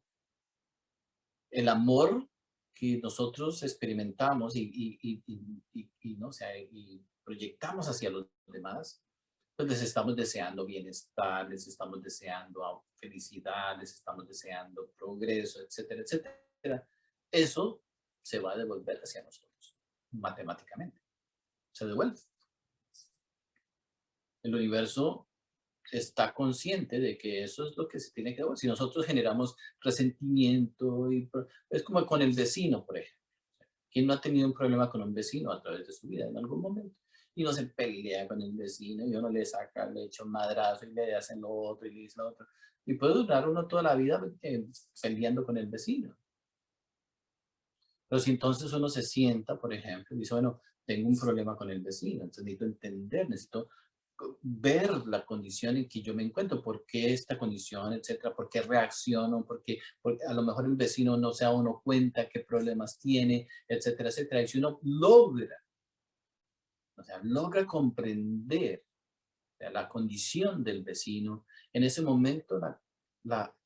El amor que nosotros experimentamos ¿no? O sea, y proyectamos hacia los demás, pues les estamos deseando bienestar, les estamos deseando felicidad, les estamos deseando progreso, etcétera, etcétera. Eso se va a devolver hacia nosotros, matemáticamente. Se devuelve. El universo está consciente de que eso es lo que se tiene que hacer. Si nosotros generamos resentimiento, es como con el vecino, por ejemplo. ¿Quién no ha tenido un problema con un vecino a través de su vida en algún momento? Y no se pelea con el vecino, y uno le saca, le echa un madrazo y le hacen lo otro y le dice lo otro. Y puede durar uno toda la vida peleando con el vecino. Pero si entonces uno se sienta, por ejemplo, y dice, bueno, tengo un problema con el vecino, entonces necesito entender, necesito ver la condición en que yo me encuentro, por qué esta condición, etcétera, por qué reacciono, porque a lo mejor el vecino no se da uno cuenta qué problemas tiene, etcétera, etcétera. Y si uno logra, o sea, logra comprender, o sea, la condición del vecino, en ese momento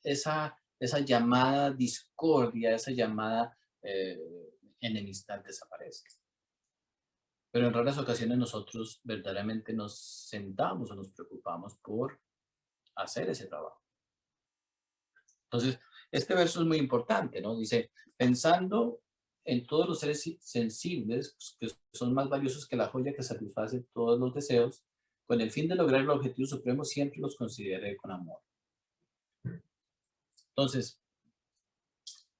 esa llamada discordia, esa llamada enemistad desaparece. Pero en raras ocasiones nosotros verdaderamente nos sentamos o nos preocupamos por hacer ese trabajo. Entonces, este verso es muy importante, ¿no? Dice, pensando en todos los seres sensibles, pues, que son más valiosos que la joya que satisface todos los deseos, con el fin de lograr el objetivo supremo, siempre los consideré con amor. Entonces,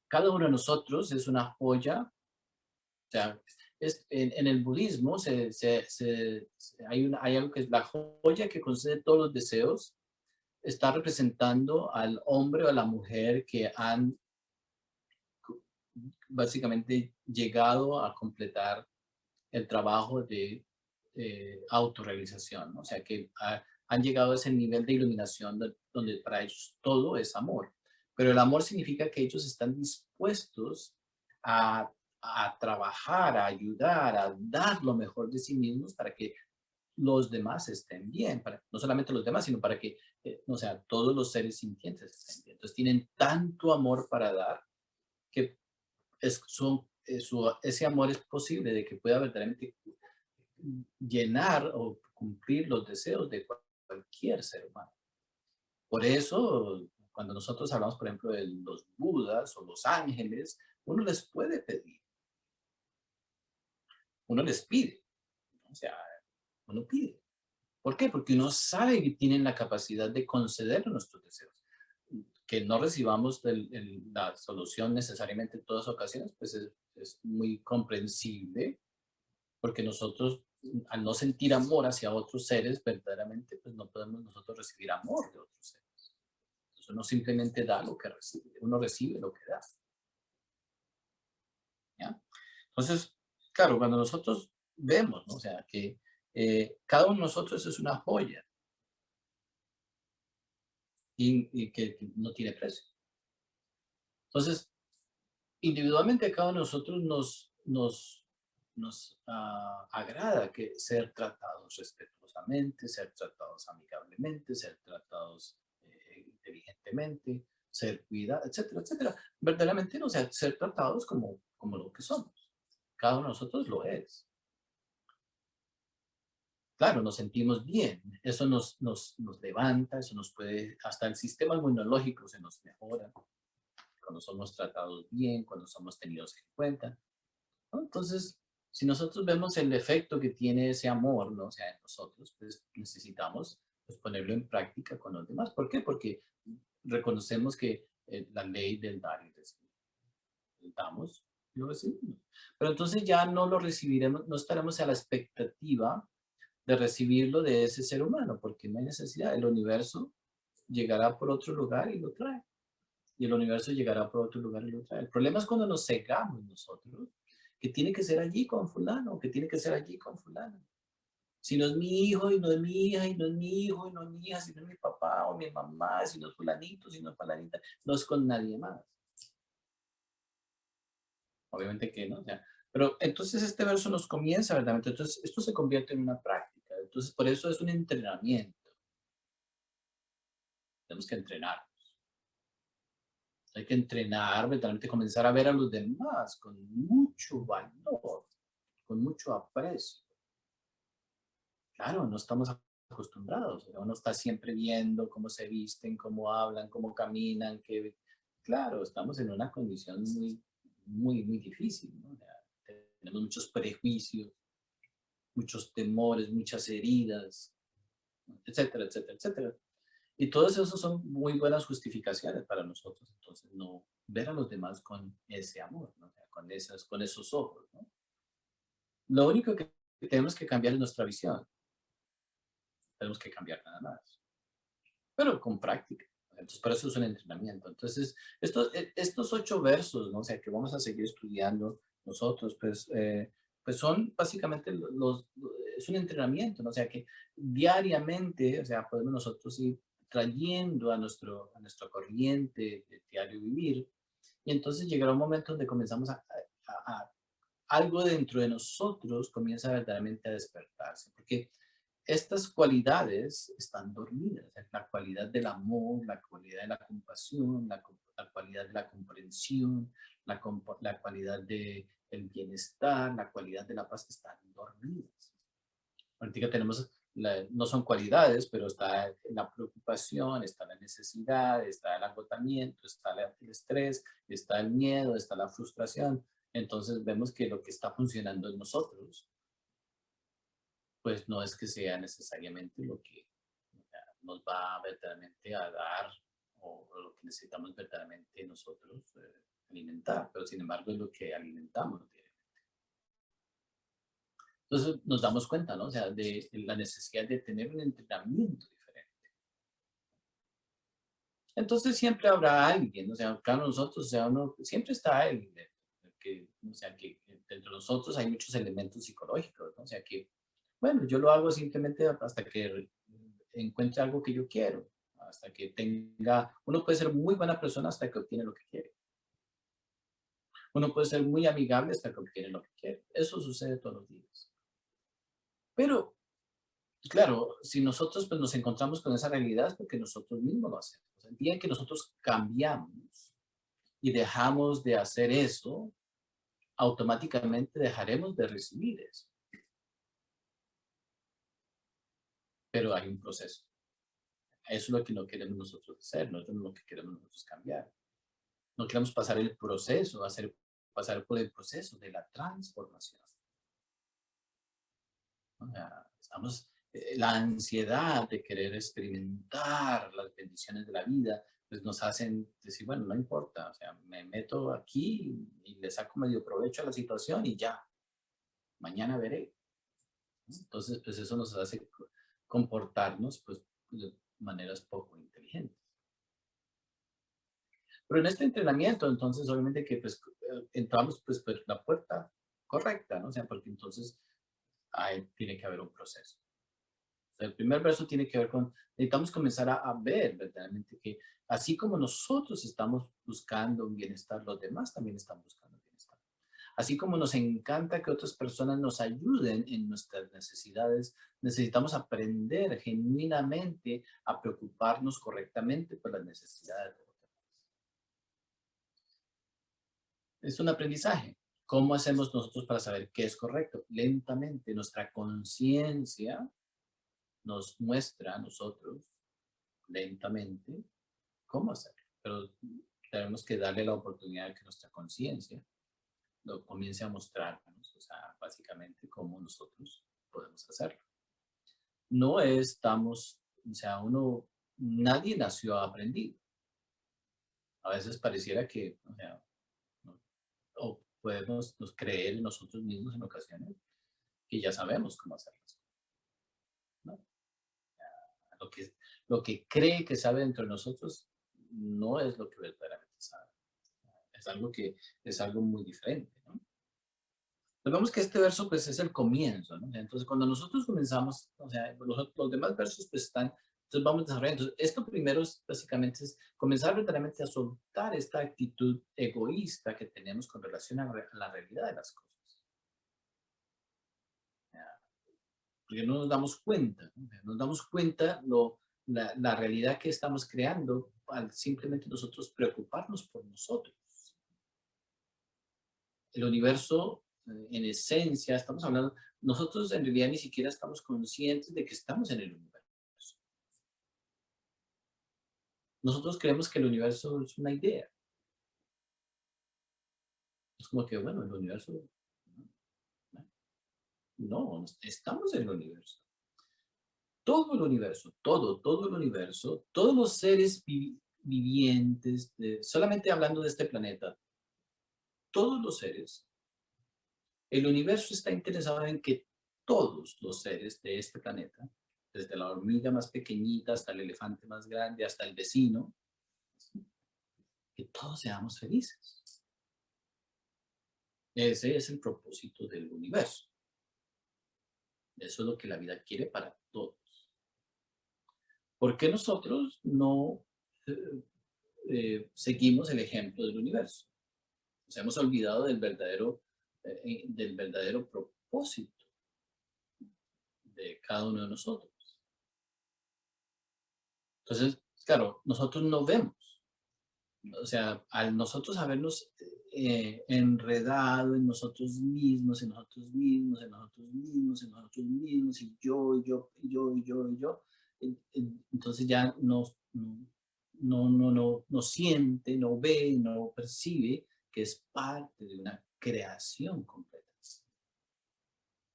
cada uno de nosotros es una joya, o sea, en el budismo hay algo que es la joya que concede todos los deseos, está representando al hombre o a la mujer que han básicamente llegado a completar el trabajo de autorrealización, ¿no? O sea, que han llegado a ese nivel de iluminación donde para ellos todo es amor. Pero el amor significa que ellos están dispuestos a trabajar, a ayudar, a dar lo mejor de sí mismos para que los demás estén bien, no solamente los demás, sino para que, o sea, todos los seres sintientes estén bien. Entonces tienen tanto amor para dar que ese amor es posible de que pueda verdaderamente llenar o cumplir los deseos de cualquier ser humano. Por eso, cuando nosotros hablamos, por ejemplo, de los budas o los ángeles, uno les puede pedir, uno les pide, ¿no? O sea, uno pide. ¿Por qué? Porque uno sabe que tienen la capacidad de conceder nuestros deseos. Que no recibamos la solución necesariamente en todas ocasiones, pues es muy comprensible, porque nosotros, al no sentir amor hacia otros seres, verdaderamente, pues no podemos nosotros recibir amor de otros seres. Entonces uno simplemente da lo que recibe, uno recibe lo que da. ¿Ya? Entonces, claro, cuando nosotros vemos, ¿no? O sea, que cada uno de nosotros es una joya y que no tiene precio. Entonces, individualmente a cada uno de nosotros nos agrada que ser tratados respetuosamente, ser tratados amigablemente, ser tratados inteligentemente, ser cuidados, etcétera, etcétera. Verdaderamente, no, o sea, ser tratados como lo que somos. Cada uno de nosotros lo es. Claro, nos sentimos bien, eso nos levanta, eso nos puede, hasta el sistema inmunológico se nos mejora cuando somos tratados bien, cuando somos tenidos en cuenta, ¿no? Entonces, si nosotros vemos el efecto que tiene ese amor, ¿no? O sea, en nosotros, pues necesitamos pues, ponerlo en práctica con los demás. ¿Por qué? Porque reconocemos que la ley del dar y recibir. Damos y lo recibimos. Pero entonces ya no lo recibiremos, no estaremos a la expectativa de recibirlo de ese ser humano, porque no hay necesidad. El universo llegará por otro lugar y lo trae. Y el universo llegará por otro lugar y lo trae. El problema es cuando nos cegamos nosotros, que tiene que ser allí con fulano, que tiene que ser allí con fulano. Si no es mi hijo y no es mi hija, y no es mi hijo y no es mi hija, si no es mi papá o mi mamá, si no es fulanito, si no es fulanita, no es con nadie más. Obviamente que no, o sea, pero entonces este verso nos comienza, ¿verdad? Entonces esto se convierte en una práctica. Entonces por eso es un entrenamiento. Tenemos que entrenar. Hay que entrenar, verdaderamente comenzar a ver a los demás con mucho valor, con mucho aprecio. Claro, no estamos acostumbrados, uno está siempre viendo cómo se visten, cómo hablan, cómo caminan, que claro, estamos en una condición muy difícil, ¿no? O sea, tenemos muchos prejuicios, muchos temores, muchas heridas, etcétera, etcétera, etcétera. Y todos esos son muy buenas justificaciones para nosotros. Entonces, no ver a los demás con ese amor, ¿no? O sea, con esos ojos, ¿no? Lo único que tenemos que cambiar es nuestra visión. Tenemos que cambiar nada más. Pero con práctica. Entonces, por eso es un entrenamiento. Entonces, estos 8 versos, ¿no? O sea, que vamos a seguir estudiando nosotros, pues son básicamente es un entrenamiento, ¿no? O sea, que diariamente, o sea, podemos nosotros ir trayendo a nuestro corriente de diario vivir, y entonces llegará un momento donde comenzamos algo dentro de nosotros comienza verdaderamente a despertarse, porque estas cualidades están dormidas, la cualidad del amor, la cualidad de la compasión, la cualidad de la comprensión, la cualidad del bienestar, la cualidad de la paz, están dormidas. Ahorita tenemos, no son cualidades, pero está la preocupación, está la necesidad, está el agotamiento, está el estrés, está el miedo, está la frustración. Entonces vemos que lo que está funcionando en nosotros pues no es que sea necesariamente lo que nos va verdaderamente a dar o lo que necesitamos verdaderamente nosotros alimentar, pero sin embargo es lo que alimentamos. Entonces nos damos cuenta, ¿no? O sea, de la necesidad de tener un entrenamiento diferente. Entonces siempre habrá alguien, o sea, claro, nosotros, o sea, uno, siempre está alguien, que, o sea, que entre nosotros hay muchos elementos psicológicos, ¿no? O sea, que, bueno, yo lo hago simplemente hasta que encuentre algo que yo quiero, hasta que tenga, uno puede ser muy buena persona hasta que obtiene lo que quiere. Uno puede ser muy amigable hasta que obtiene lo que quiere. Eso sucede todos los días. Pero, claro, si nosotros pues, nos encontramos con esa realidad es porque nosotros mismos lo hacemos. El día en que nosotros cambiamos y dejamos de hacer eso, automáticamente dejaremos de recibir eso. Pero hay un proceso. Eso es lo que no queremos nosotros hacer, no es lo que queremos nosotros cambiar. No queremos pasar el proceso, pasar por el proceso de la transformación. O sea, la ansiedad de querer experimentar las bendiciones de la vida, pues nos hacen decir, bueno, no importa, o sea, me meto aquí y le saco medio provecho a la situación y ya, mañana veré. Entonces, pues eso nos hace comportarnos pues, de maneras poco inteligentes. Pero en este entrenamiento, entonces, obviamente que pues, entramos pues, por la puerta correcta, ¿no? O sea, porque entonces ahí tiene que haber un proceso. O sea, el primer verso tiene que ver con, necesitamos comenzar a ver verdaderamente que así como nosotros estamos buscando un bienestar, los demás también están buscando bienestar. Así como nos encanta que otras personas nos ayuden en nuestras necesidades, necesitamos aprender genuinamente a preocuparnos correctamente por las necesidades de los demás. Es un aprendizaje. ¿Cómo hacemos nosotros para saber qué es correcto? Lentamente, nuestra conciencia nos muestra a nosotros, lentamente, cómo hacerlo. Pero tenemos que darle la oportunidad de que nuestra conciencia lo comience a mostrarnos, o sea, básicamente cómo nosotros podemos hacerlo. No estamos, o sea, nadie nació aprendido. A veces pareciera que, o sea, ¿no? O podemos creer nosotros mismos en ocasiones que ya sabemos cómo hacerlo, ¿no? Lo que, lo que cree que sabe dentro de nosotros no es lo que verdaderamente sabe. Es algo que es algo muy diferente, ¿no? Pues vemos que este verso pues es el comienzo, ¿no? Entonces cuando nosotros comenzamos, o sea, los demás versos pues están, entonces vamos desarrollando. Entonces, esto primero es básicamente es comenzar verdaderamente a soltar esta actitud egoísta que tenemos con relación a la realidad de las cosas. Porque no nos damos cuenta, ¿no? Nos damos cuenta la realidad que estamos creando al simplemente nosotros preocuparnos por nosotros. El universo, en esencia, estamos hablando, nosotros en realidad ni siquiera estamos conscientes de que estamos en el universo. Nosotros creemos que el universo es una idea. Es como que, bueno, el universo, no, estamos en el universo. todo el universo, todo el universo, todos los seres vivientes, solamente hablando de este planeta, todos los seres, el universo está interesado en que todos los seres de este planeta, desde la hormiga más pequeñita hasta el elefante más grande, hasta el vecino, que todos seamos felices. Ese es el propósito del universo. Eso es lo que la vida quiere para todos. ¿Por qué nosotros no seguimos el ejemplo del universo? Nos hemos olvidado del verdadero propósito de cada uno de nosotros. Entonces, claro, nosotros no vemos. O sea, al nosotros habernos enredado en nosotros mismos, en nosotros mismos, en nosotros mismos, en nosotros mismos, y yo, y yo, y yo, y yo, y yo, entonces ya no siente, no ve, no percibe que es parte de una creación completa,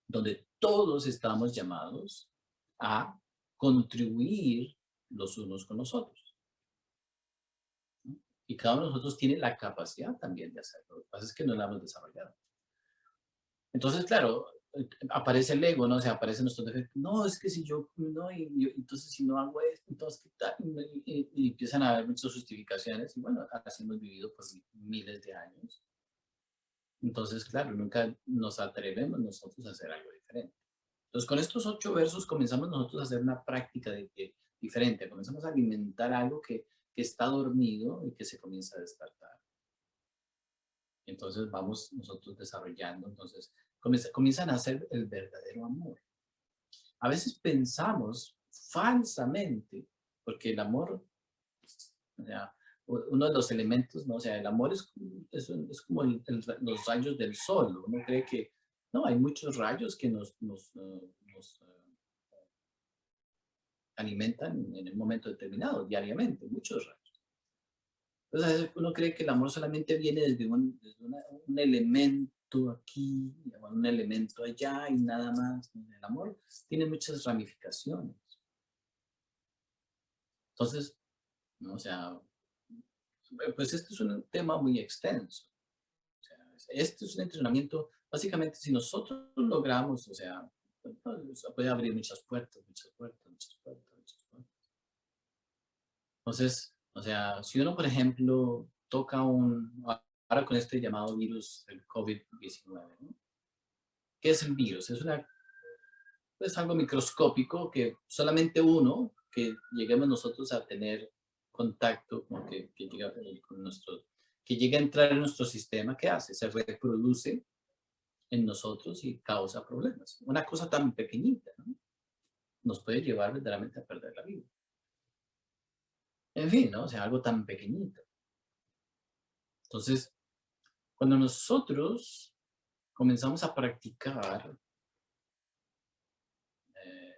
donde todos estamos llamados a contribuir los unos con los otros. Y cada uno de nosotros tiene la capacidad también de hacerlo. Lo que pasa es que no la hemos desarrollado. Entonces, claro, aparece el ego, ¿no? O sea, aparece nuestro defecto. No, es que si yo, no, entonces si no hago esto, entonces, ¿qué tal? Y empiezan a haber muchas justificaciones. Y bueno, así hemos vivido por miles de años. Entonces, claro, nunca nos atrevemos nosotros a hacer algo diferente. Entonces, con estos 8 versos comenzamos nosotros a hacer una práctica diferente. Comenzamos a alimentar algo que está dormido y que se comienza a despertar. Entonces vamos nosotros desarrollando, entonces comienzan a hacer el verdadero amor. A veces pensamos falsamente, porque el amor, o sea, uno de los elementos, ¿no? O sea, el amor es como los rayos del sol. Uno cree que, no, hay muchos rayos que nos alimentan en un momento determinado, diariamente, muchos rayos. Entonces, a veces uno cree que el amor solamente viene desde un elemento aquí, un elemento allá y nada más. El amor tiene muchas ramificaciones. Entonces, ¿no? O sea, pues este es un tema muy extenso. O sea, este es un entrenamiento, básicamente, si nosotros logramos, o sea, puede abrir muchas puertas, muchas puertas, muchas puertas, muchas puertas. Entonces, o sea, si uno, por ejemplo, toca ahora con este llamado virus, el COVID-19, ¿no? ¿Qué es el virus? Es algo microscópico que solamente uno, que lleguemos nosotros a tener contacto con que llega a entrar en nuestro sistema, ¿qué hace? Se reproduce en nosotros y causa problemas. Una cosa tan pequeñita, ¿no? Nos puede llevar verdaderamente a perder la vida. En fin, ¿no? O sea, algo tan pequeñito. Entonces, cuando nosotros comenzamos a practicar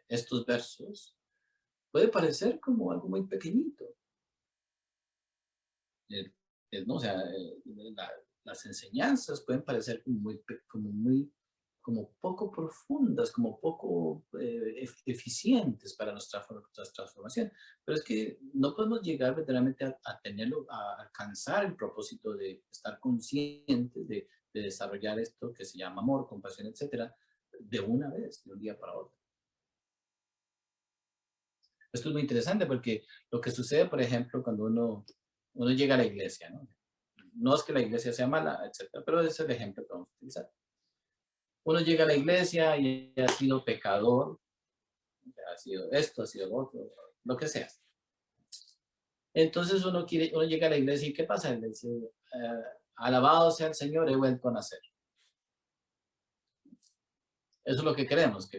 estos versos, puede parecer como algo muy pequeñito. ¿No? O sea, las enseñanzas pueden parecer como poco profundas, como poco eficientes para nuestra transformación. Pero es que no podemos llegar verdaderamente a tenerlo, a alcanzar el propósito de estar conscientes de desarrollar esto que se llama amor, compasión, etcétera, de una vez, de un día para otro. Esto es muy interesante porque lo que sucede, por ejemplo, cuando uno llega a la iglesia, ¿no? No es que la iglesia sea mala, etcétera, pero es el ejemplo que vamos a utilizar. Uno llega a la iglesia y ha sido pecador, ha sido esto, ha sido lo otro, lo que sea. Entonces uno llega a la iglesia y ¿qué pasa? Le dice, alabado sea el Señor, he vuelto a nacer. Eso es lo que queremos.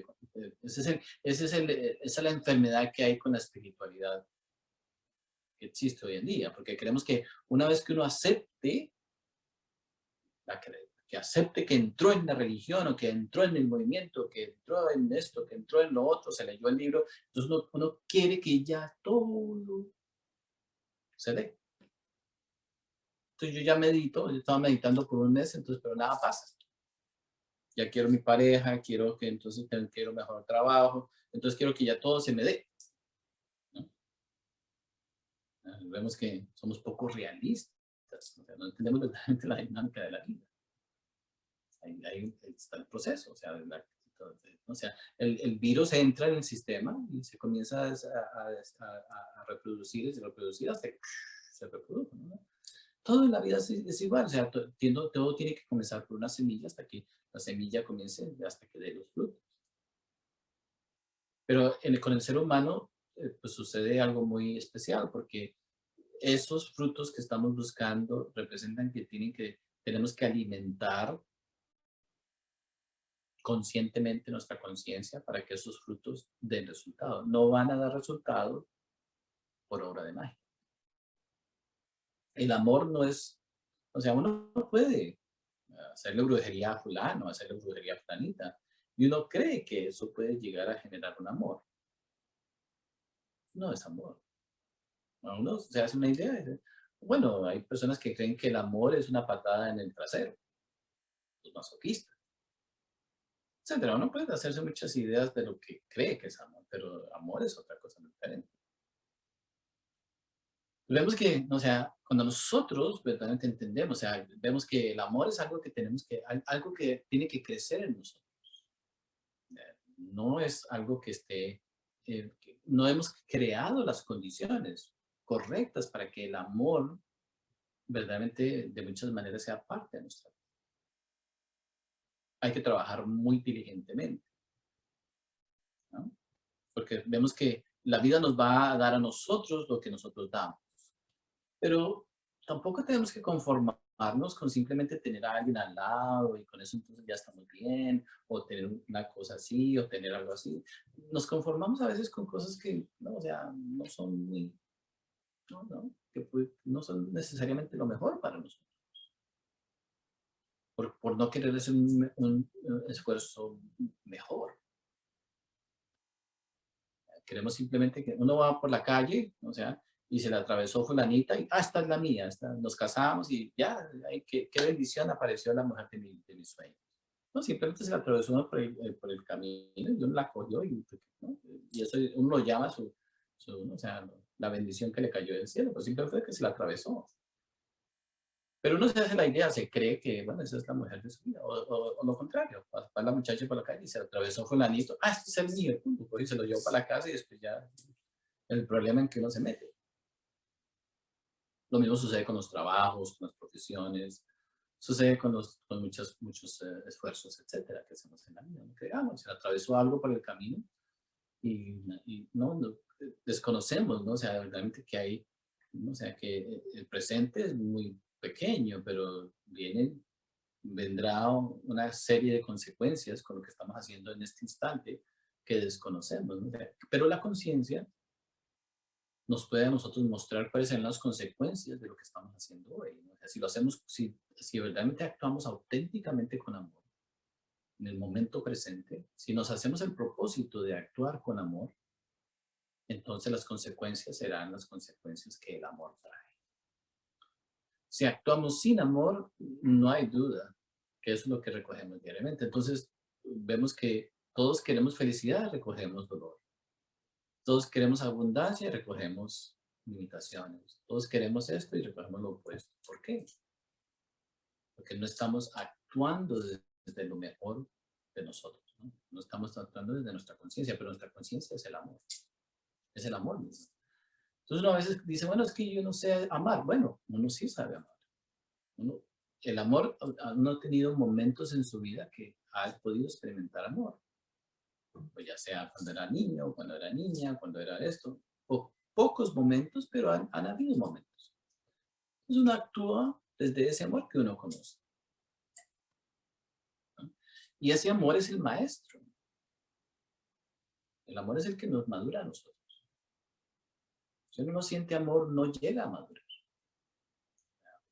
Esa es la enfermedad que hay con la espiritualidad que existe hoy en día, porque queremos que una vez que uno acepte que acepte que entró en la religión o que entró en el movimiento, que entró en esto, que entró en lo otro, se leyó el libro, entonces uno quiere que ya todo se dé. Entonces yo ya medito, yo estaba meditando por un mes, entonces, pero nada pasa. Ya quiero mi pareja, quiero que entonces quiero mejor trabajo, entonces quiero que ya todo se me dé, ¿no? Vemos que somos poco realistas, o sea, no entendemos verdaderamente la dinámica de la vida. Ahí está el proceso, o sea, el virus entra en el sistema y se comienza a reproducir y se reproducir hasta que se reproduce, ¿no? Todo en la vida es igual, o sea, todo tiene que comenzar por una semilla hasta que la semilla comience, hasta que dé los frutos. Pero con el ser humano, pues sucede algo muy especial, porque esos frutos que estamos buscando representan que tenemos que alimentar conscientemente nuestra conciencia para que esos frutos den resultado. No van a dar resultado por obra de magia. El amor no es, o sea, uno no puede hacerle brujería a fulano, hacerle brujería a fulanita, y uno cree que eso puede llegar a generar un amor. No es amor. Uno se hace una idea. Bueno, hay personas que creen que el amor es una patada en el trasero, los masoquistas, etcétera. Uno puede hacerse muchas ideas de lo que cree que es amor, pero amor es otra cosa muy diferente. Vemos que, o sea, cuando nosotros verdaderamente entendemos, o sea, vemos que el amor es algo que algo que tiene que crecer en nosotros. No es algo que no hemos creado las condiciones correctas para que el amor verdaderamente de muchas maneras sea parte de nuestra vida. Hay que trabajar muy diligentemente, ¿no? Porque vemos que la vida nos va a dar a nosotros lo que nosotros damos. Pero tampoco tenemos que conformarnos con simplemente tener a alguien al lado y con eso entonces ya estamos bien, o tener una cosa así, o tener algo así. Nos conformamos a veces con cosas que, no, o sea, no son muy, no son necesariamente lo mejor para nosotros, por no querer hacer un esfuerzo mejor. Queremos simplemente que uno va por la calle, o sea, y se le atravesó fulanita y, esta es la mía, nos casamos y ya, ay, qué bendición, apareció la mujer de mi sueño. No, simplemente se le atravesó uno por el camino y uno la cogió ¿no? Y eso uno lo llama o sea, la bendición que le cayó del cielo, pues simplemente fue que se la atravesó. Pero uno se hace la idea, se cree que, bueno, esa es la mujer de su vida, o lo contrario, va la muchacha por la calle y se atravesó fulanito, este es el mío, punto, y se lo llevó para la casa y después ya el problema en que uno se mete. Lo mismo sucede con los trabajos, con las profesiones, sucede con muchos esfuerzos, etcétera, que hacemos en la vida. ¿No? Que, se atravesó algo por el camino y no, desconocemos, ¿no? O sea, realmente que hay, ¿no? O sea, que el presente es muy pequeño, pero vendrá una serie de consecuencias con lo que estamos haciendo en este instante que desconocemos, ¿no? Pero la conciencia nos puede a nosotros mostrar cuáles son las consecuencias de lo que estamos haciendo hoy, ¿no? O sea, si lo hacemos, si verdaderamente actuamos auténticamente con amor, en el momento presente, si nos hacemos el propósito de actuar con amor, entonces las consecuencias serán las consecuencias que el amor trae. Si actuamos sin amor, no hay duda que eso es lo que recogemos diariamente. Entonces, vemos que todos queremos felicidad, recogemos dolor. Todos queremos abundancia y recogemos limitaciones. Todos queremos esto y recogemos lo opuesto. ¿Por qué? Porque no estamos actuando desde lo mejor de nosotros. No estamos actuando desde nuestra conciencia, pero nuestra conciencia es el amor. Es el amor mismo. Entonces uno a veces dice, bueno, es que yo no sé amar. Bueno, uno sí sabe amar. El amor, uno ha tenido momentos en su vida que ha podido experimentar amor. Pues ya sea cuando era niño, cuando era niña, cuando era esto. Pocos momentos, pero han habido momentos. Entonces uno actúa desde ese amor que uno conoce, ¿no? Y ese amor es el maestro. El amor es el que nos madura a nosotros. Si uno no siente amor, no llega a madurar.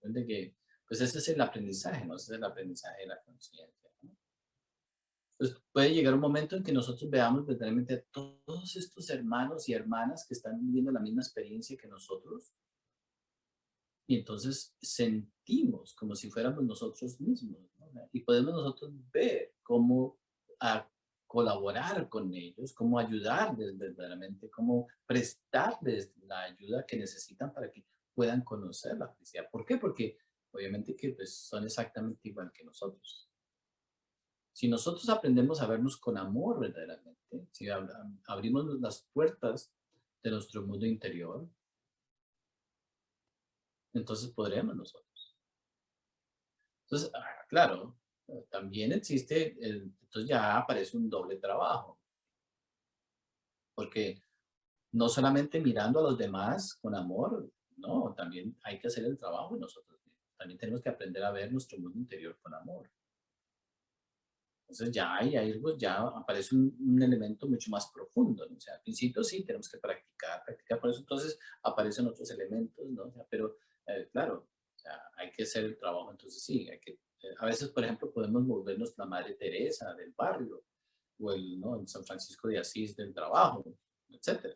De que, pues ese es el aprendizaje, ¿no? Ese es el aprendizaje de la conciencia, ¿no? Pues puede llegar un momento en que nosotros veamos verdaderamente a todos estos hermanos y hermanas que están viviendo la misma experiencia que nosotros, y entonces sentimos como si fuéramos nosotros mismos, ¿no? Y podemos nosotros ver cómo colaborar con ellos, cómo ayudarles verdaderamente, cómo prestarles la ayuda que necesitan para que puedan conocer la felicidad. ¿Por qué? Porque obviamente que pues, son exactamente igual que nosotros. Si nosotros aprendemos a vernos con amor verdaderamente, si abrimos las puertas de nuestro mundo interior, entonces podremos nosotros. Entonces, claro, también existe, entonces ya aparece un doble trabajo, porque no solamente mirando a los demás con amor, no, también hay que hacer el trabajo nosotros mismos. También tenemos que aprender a ver nuestro mundo interior con amor. Entonces ya hay algo, ya aparece un elemento mucho más profundo, ¿no? O sea, al principio sí tenemos que practicar, por eso entonces aparecen otros elementos, ¿no? O sea, pero claro, o sea, hay que hacer el trabajo, entonces sí, hay que, a veces, por ejemplo, podemos volvernos la Madre Teresa del barrio, o ¿no? el San Francisco de Asís del trabajo, etcétera.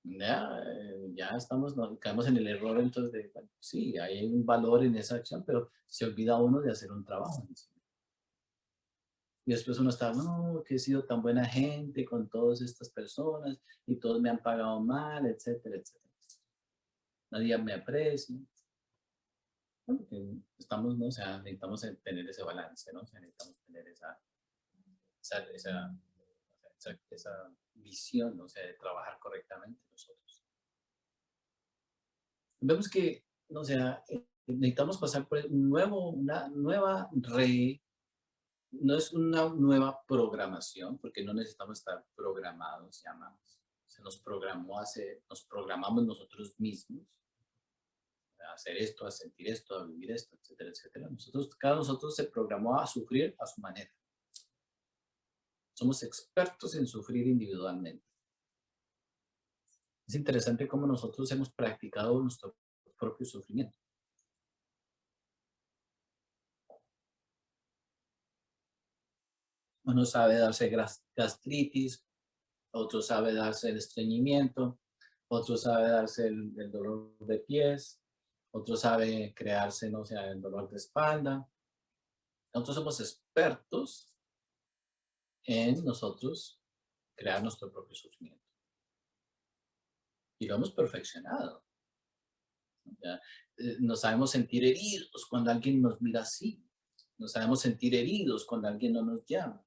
Ya estamos, caemos en el error entonces de, bueno, sí, hay un valor en esa acción, pero se olvida uno de hacer un trabajo en sí. Y después uno está, no, que he sido tan buena gente con todas estas personas y todos me han pagado mal, etcétera, etcétera. Nadie me aprecia. Bueno, estamos, ¿no? O sea, necesitamos tener ese balance, ¿no? O sea, necesitamos tener esa visión, ¿no? O sea, de trabajar correctamente nosotros. Vemos que, ¿no? O sea, necesitamos pasar por una nueva no es una nueva programación, porque no necesitamos estar programados, llamamos. Se nos programó nos programamos nosotros mismos a hacer esto, a sentir esto, a vivir esto, etcétera, etcétera. Cada nosotros se programó a sufrir a su manera. Somos expertos en sufrir individualmente. Es interesante cómo nosotros hemos practicado nuestro propio sufrimiento. Uno sabe darse gastritis, otro sabe darse el estreñimiento, otro sabe darse el dolor de pies, otro sabe crearse, no sé, el dolor de espalda. Nosotros somos expertos en nosotros crear nuestro propio sufrimiento. Y lo hemos perfeccionado. ¿Ya? Nos sabemos sentir heridos cuando alguien nos mira así. Nos sabemos sentir heridos cuando alguien no nos llama.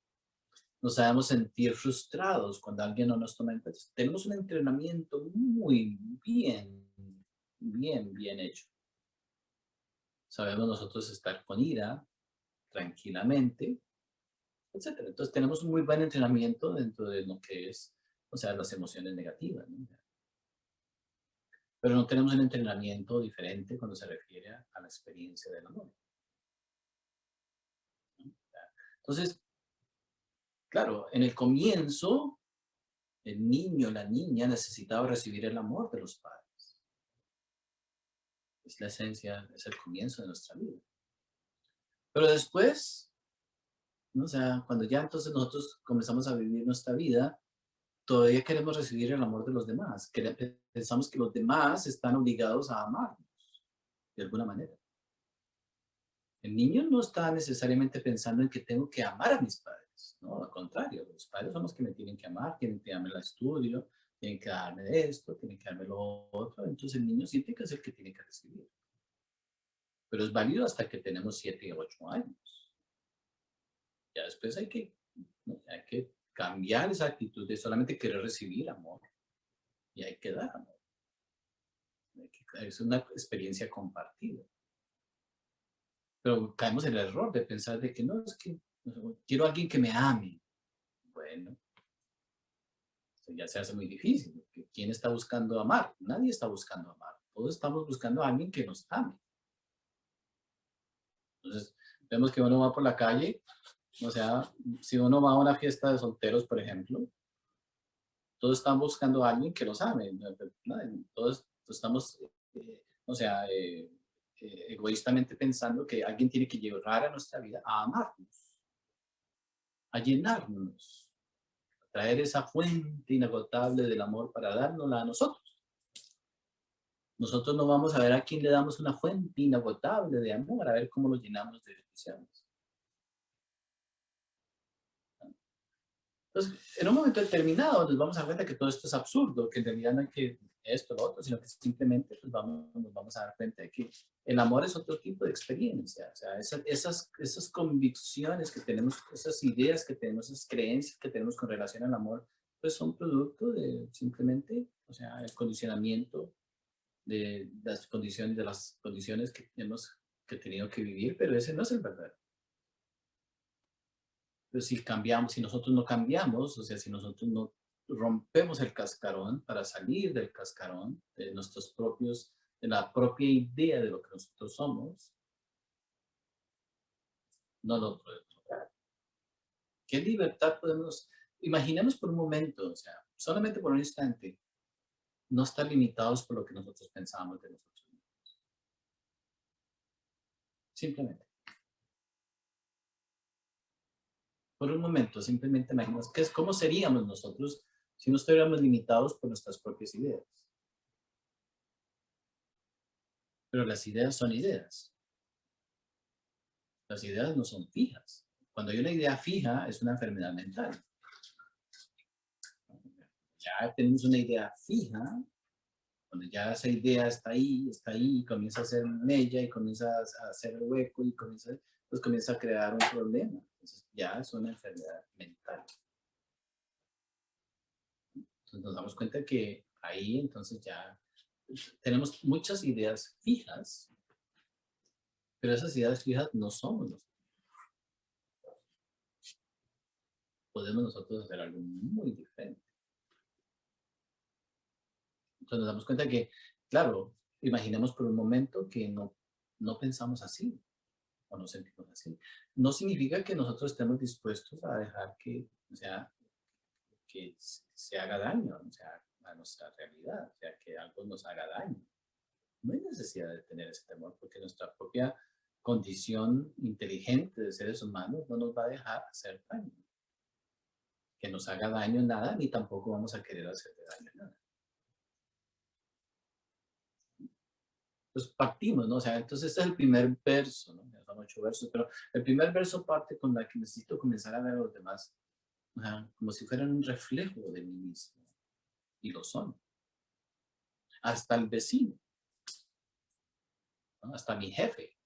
Nos sabemos sentir frustrados cuando alguien no nos toma en cuenta. Tenemos un entrenamiento muy bien hecho. Sabemos nosotros estar con ira, tranquilamente, etcétera. Entonces tenemos un muy buen entrenamiento dentro de lo que es, o sea, las emociones negativas, ¿no? Pero no tenemos un entrenamiento diferente cuando se refiere a la experiencia del amor, ¿no? Entonces, claro, en el comienzo, el niño, la niña necesitaba recibir el amor de los padres. Es la esencia, es el comienzo de nuestra vida. Pero después, ¿no? O sea, cuando ya entonces nosotros comenzamos a vivir nuestra vida, todavía queremos recibir el amor de los demás. Pensamos que los demás están obligados a amarnos de alguna manera. El niño no está necesariamente pensando en que tengo que amar a mis padres, ¿no? Al contrario, los padres son los que me tienen que amar, tienen que darme el estudio, tienen que darme esto, tienen que darme lo otro. Entonces el niño siente que es el que tiene que recibir. Pero es válido hasta que tenemos 7 o 8 años. Ya después hay que cambiar esa actitud de solamente querer recibir amor y hay que dar amor. Es una experiencia compartida. Pero caemos en el error de pensar de que no, es que quiero a alguien que me ame. Bueno, ya se hace muy difícil. ¿Quién está buscando amar? Nadie está buscando amar. Todos estamos buscando a alguien que nos ame. Entonces, vemos que uno va por la calle, o sea, si uno va a una fiesta de solteros, por ejemplo, todos están buscando a alguien que los ame. Todos estamos, o sea, egoístamente pensando que alguien tiene que llegar a nuestra vida a amarnos, a llenarnos, a traer esa fuente inagotable del amor para dárnosla a nosotros. Nosotros no vamos a ver a quién le damos una fuente inagotable de amor, a ver cómo lo llenamos de bendiciones. Entonces, en un momento determinado nos vamos a dar cuenta que todo esto es absurdo, que en realidad no hay que esto, lo otro, sino que simplemente pues, nos vamos a dar cuenta de que el amor es otro tipo de experiencia. O sea, esas convicciones que tenemos, esas ideas que tenemos, esas creencias que tenemos con relación al amor, pues son producto de simplemente, o sea, el condicionamiento de las condiciones que hemos que tenido que vivir, pero ese no es el verdadero. Pero si cambiamos, si nosotros no cambiamos, o sea, si nosotros no rompemos el cascarón para salir del cascarón de nuestros propios, de la propia idea de lo que nosotros somos, no lo podemos lograr. ¿Qué libertad podemos? Imaginemos por un momento, o sea, solamente por un instante, no estar limitados por lo que nosotros pensamos de nosotros mismos. Simplemente. Por un momento, simplemente imaginemos cómo seríamos nosotros si no estuviéramos limitados por nuestras propias ideas. Pero las ideas son ideas. Las ideas no son fijas. Cuando hay una idea fija, es una enfermedad mental. Ya tenemos una idea fija, cuando ya esa idea está ahí, y comienza a hacer mella, y comienza a hacer el hueco, y pues comienza a crear un problema. Entonces ya es una enfermedad mental. Entonces nos damos cuenta que ahí entonces ya tenemos muchas ideas fijas, pero esas ideas fijas no somos nosotros. Podemos nosotros hacer algo muy diferente. Entonces nos damos cuenta que, claro, imaginemos por un momento que no pensamos así o no sentimos así. No significa que nosotros estemos dispuestos a dejar que, o sea, que se haga daño, o sea, a nuestra realidad, o sea, que algo nos haga daño. No hay necesidad de tener ese temor porque nuestra propia condición inteligente de seres humanos no nos va a dejar hacer daño. Que nos haga daño nada, ni tampoco vamos a querer hacerle daño a nada. Pues partimos, ¿no? O sea, entonces este es el primer verso, ¿no? Ya son 8 versos, pero el primer verso parte con la que necesito comenzar a ver a los demás, o sea, como si fueran un reflejo de mí mismo, y lo son. Hasta el vecino, ¿no? Hasta mi jefe.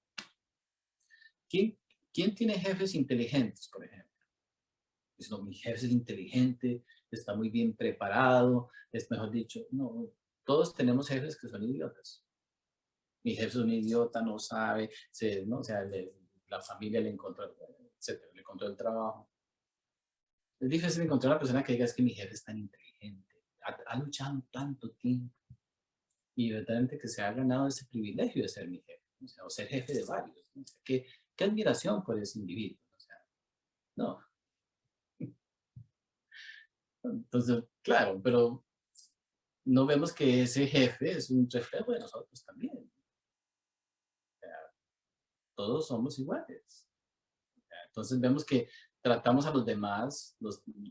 ¿Quién, ¿Quién tiene jefes inteligentes, por ejemplo? Dice, no, mi jefe es inteligente, está muy bien preparado, es mejor dicho, no, todos tenemos jefes que son idiotas. Mi jefe es un idiota, no sabe, ¿no? O sea, la familia le encontró, etcétera, le encontró el trabajo. Es difícil encontrar una persona que diga es que mi jefe es tan inteligente, ha luchado tanto tiempo y verdaderamente que se ha ganado ese privilegio de ser mi jefe, o sea, o ser jefe de varios. ¿No? O sea, qué admiración por ese individuo. O sea, no. Entonces, claro, pero no vemos que ese jefe es un reflejo de nosotros también. O sea, todos somos iguales. Entonces vemos que tratamos a los demás,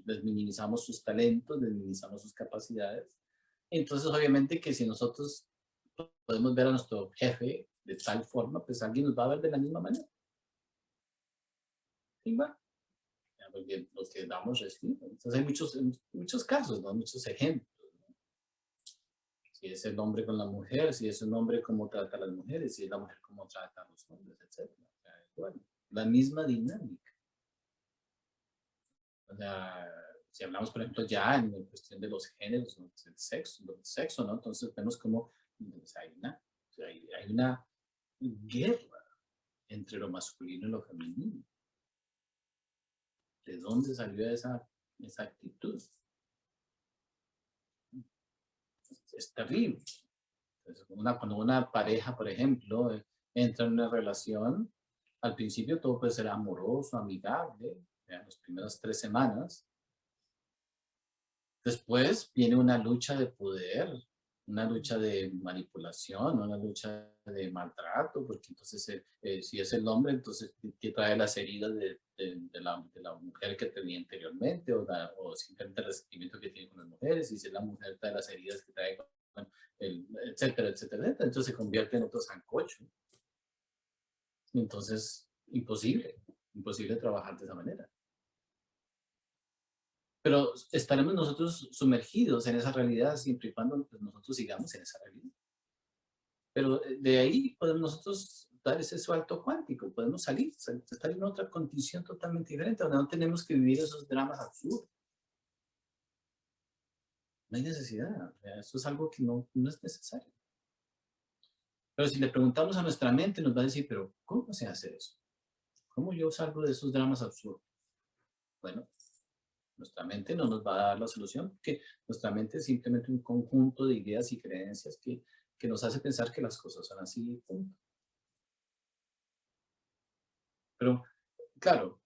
les minimizamos sus talentos, les minimizamos sus capacidades. Entonces, obviamente que si nosotros podemos ver a nuestro jefe de tal forma, pues alguien nos va a ver de la misma manera. Igual. Porque los que damos reciben. Entonces hay muchos casos, ¿no? Muchos ejemplos. ¿No? Si es el hombre con la mujer, si es un hombre cómo trata a las mujeres, si es la mujer cómo trata a los hombres, etc. O sea, bueno, la misma dinámica. O sea, si hablamos, por ejemplo, ya en la cuestión de los géneros, ¿no? El sexo, ¿no? Entonces vemos como pues, hay una guerra entre lo masculino y lo femenino. ¿De dónde salió esa actitud? Es terrible. Entonces, cuando una pareja, por ejemplo, entra en una relación, al principio todo puede ser amoroso, amigable, las primeras 3 semanas. Después viene una lucha de poder, una lucha de manipulación, una lucha de maltrato, porque entonces si es el hombre, entonces que trae las heridas de la mujer que tenía anteriormente, o simplemente el resentimiento que tiene con las mujeres, y si es la mujer trae las heridas que trae con etcétera, etcétera, etcétera, entonces se convierte en otro sancocho. Entonces, imposible trabajar de esa manera. pero estaremos nosotros sumergidos en esa realidad siempre y cuando pues, nosotros sigamos en esa realidad. Pero de ahí podemos nosotros dar ese salto cuántico, podemos estar en otra condición totalmente diferente, donde no tenemos que vivir esos dramas absurdos. No hay necesidad, o sea, eso es algo que no es necesario. Pero si le preguntamos a nuestra mente, nos va a decir, pero ¿cómo se hace eso? ¿Cómo yo salgo de esos dramas absurdos? Bueno, nuestra mente no nos va a dar la solución, porque nuestra mente es simplemente un conjunto de ideas y creencias que nos hace pensar que las cosas son así, punto. Pero, claro,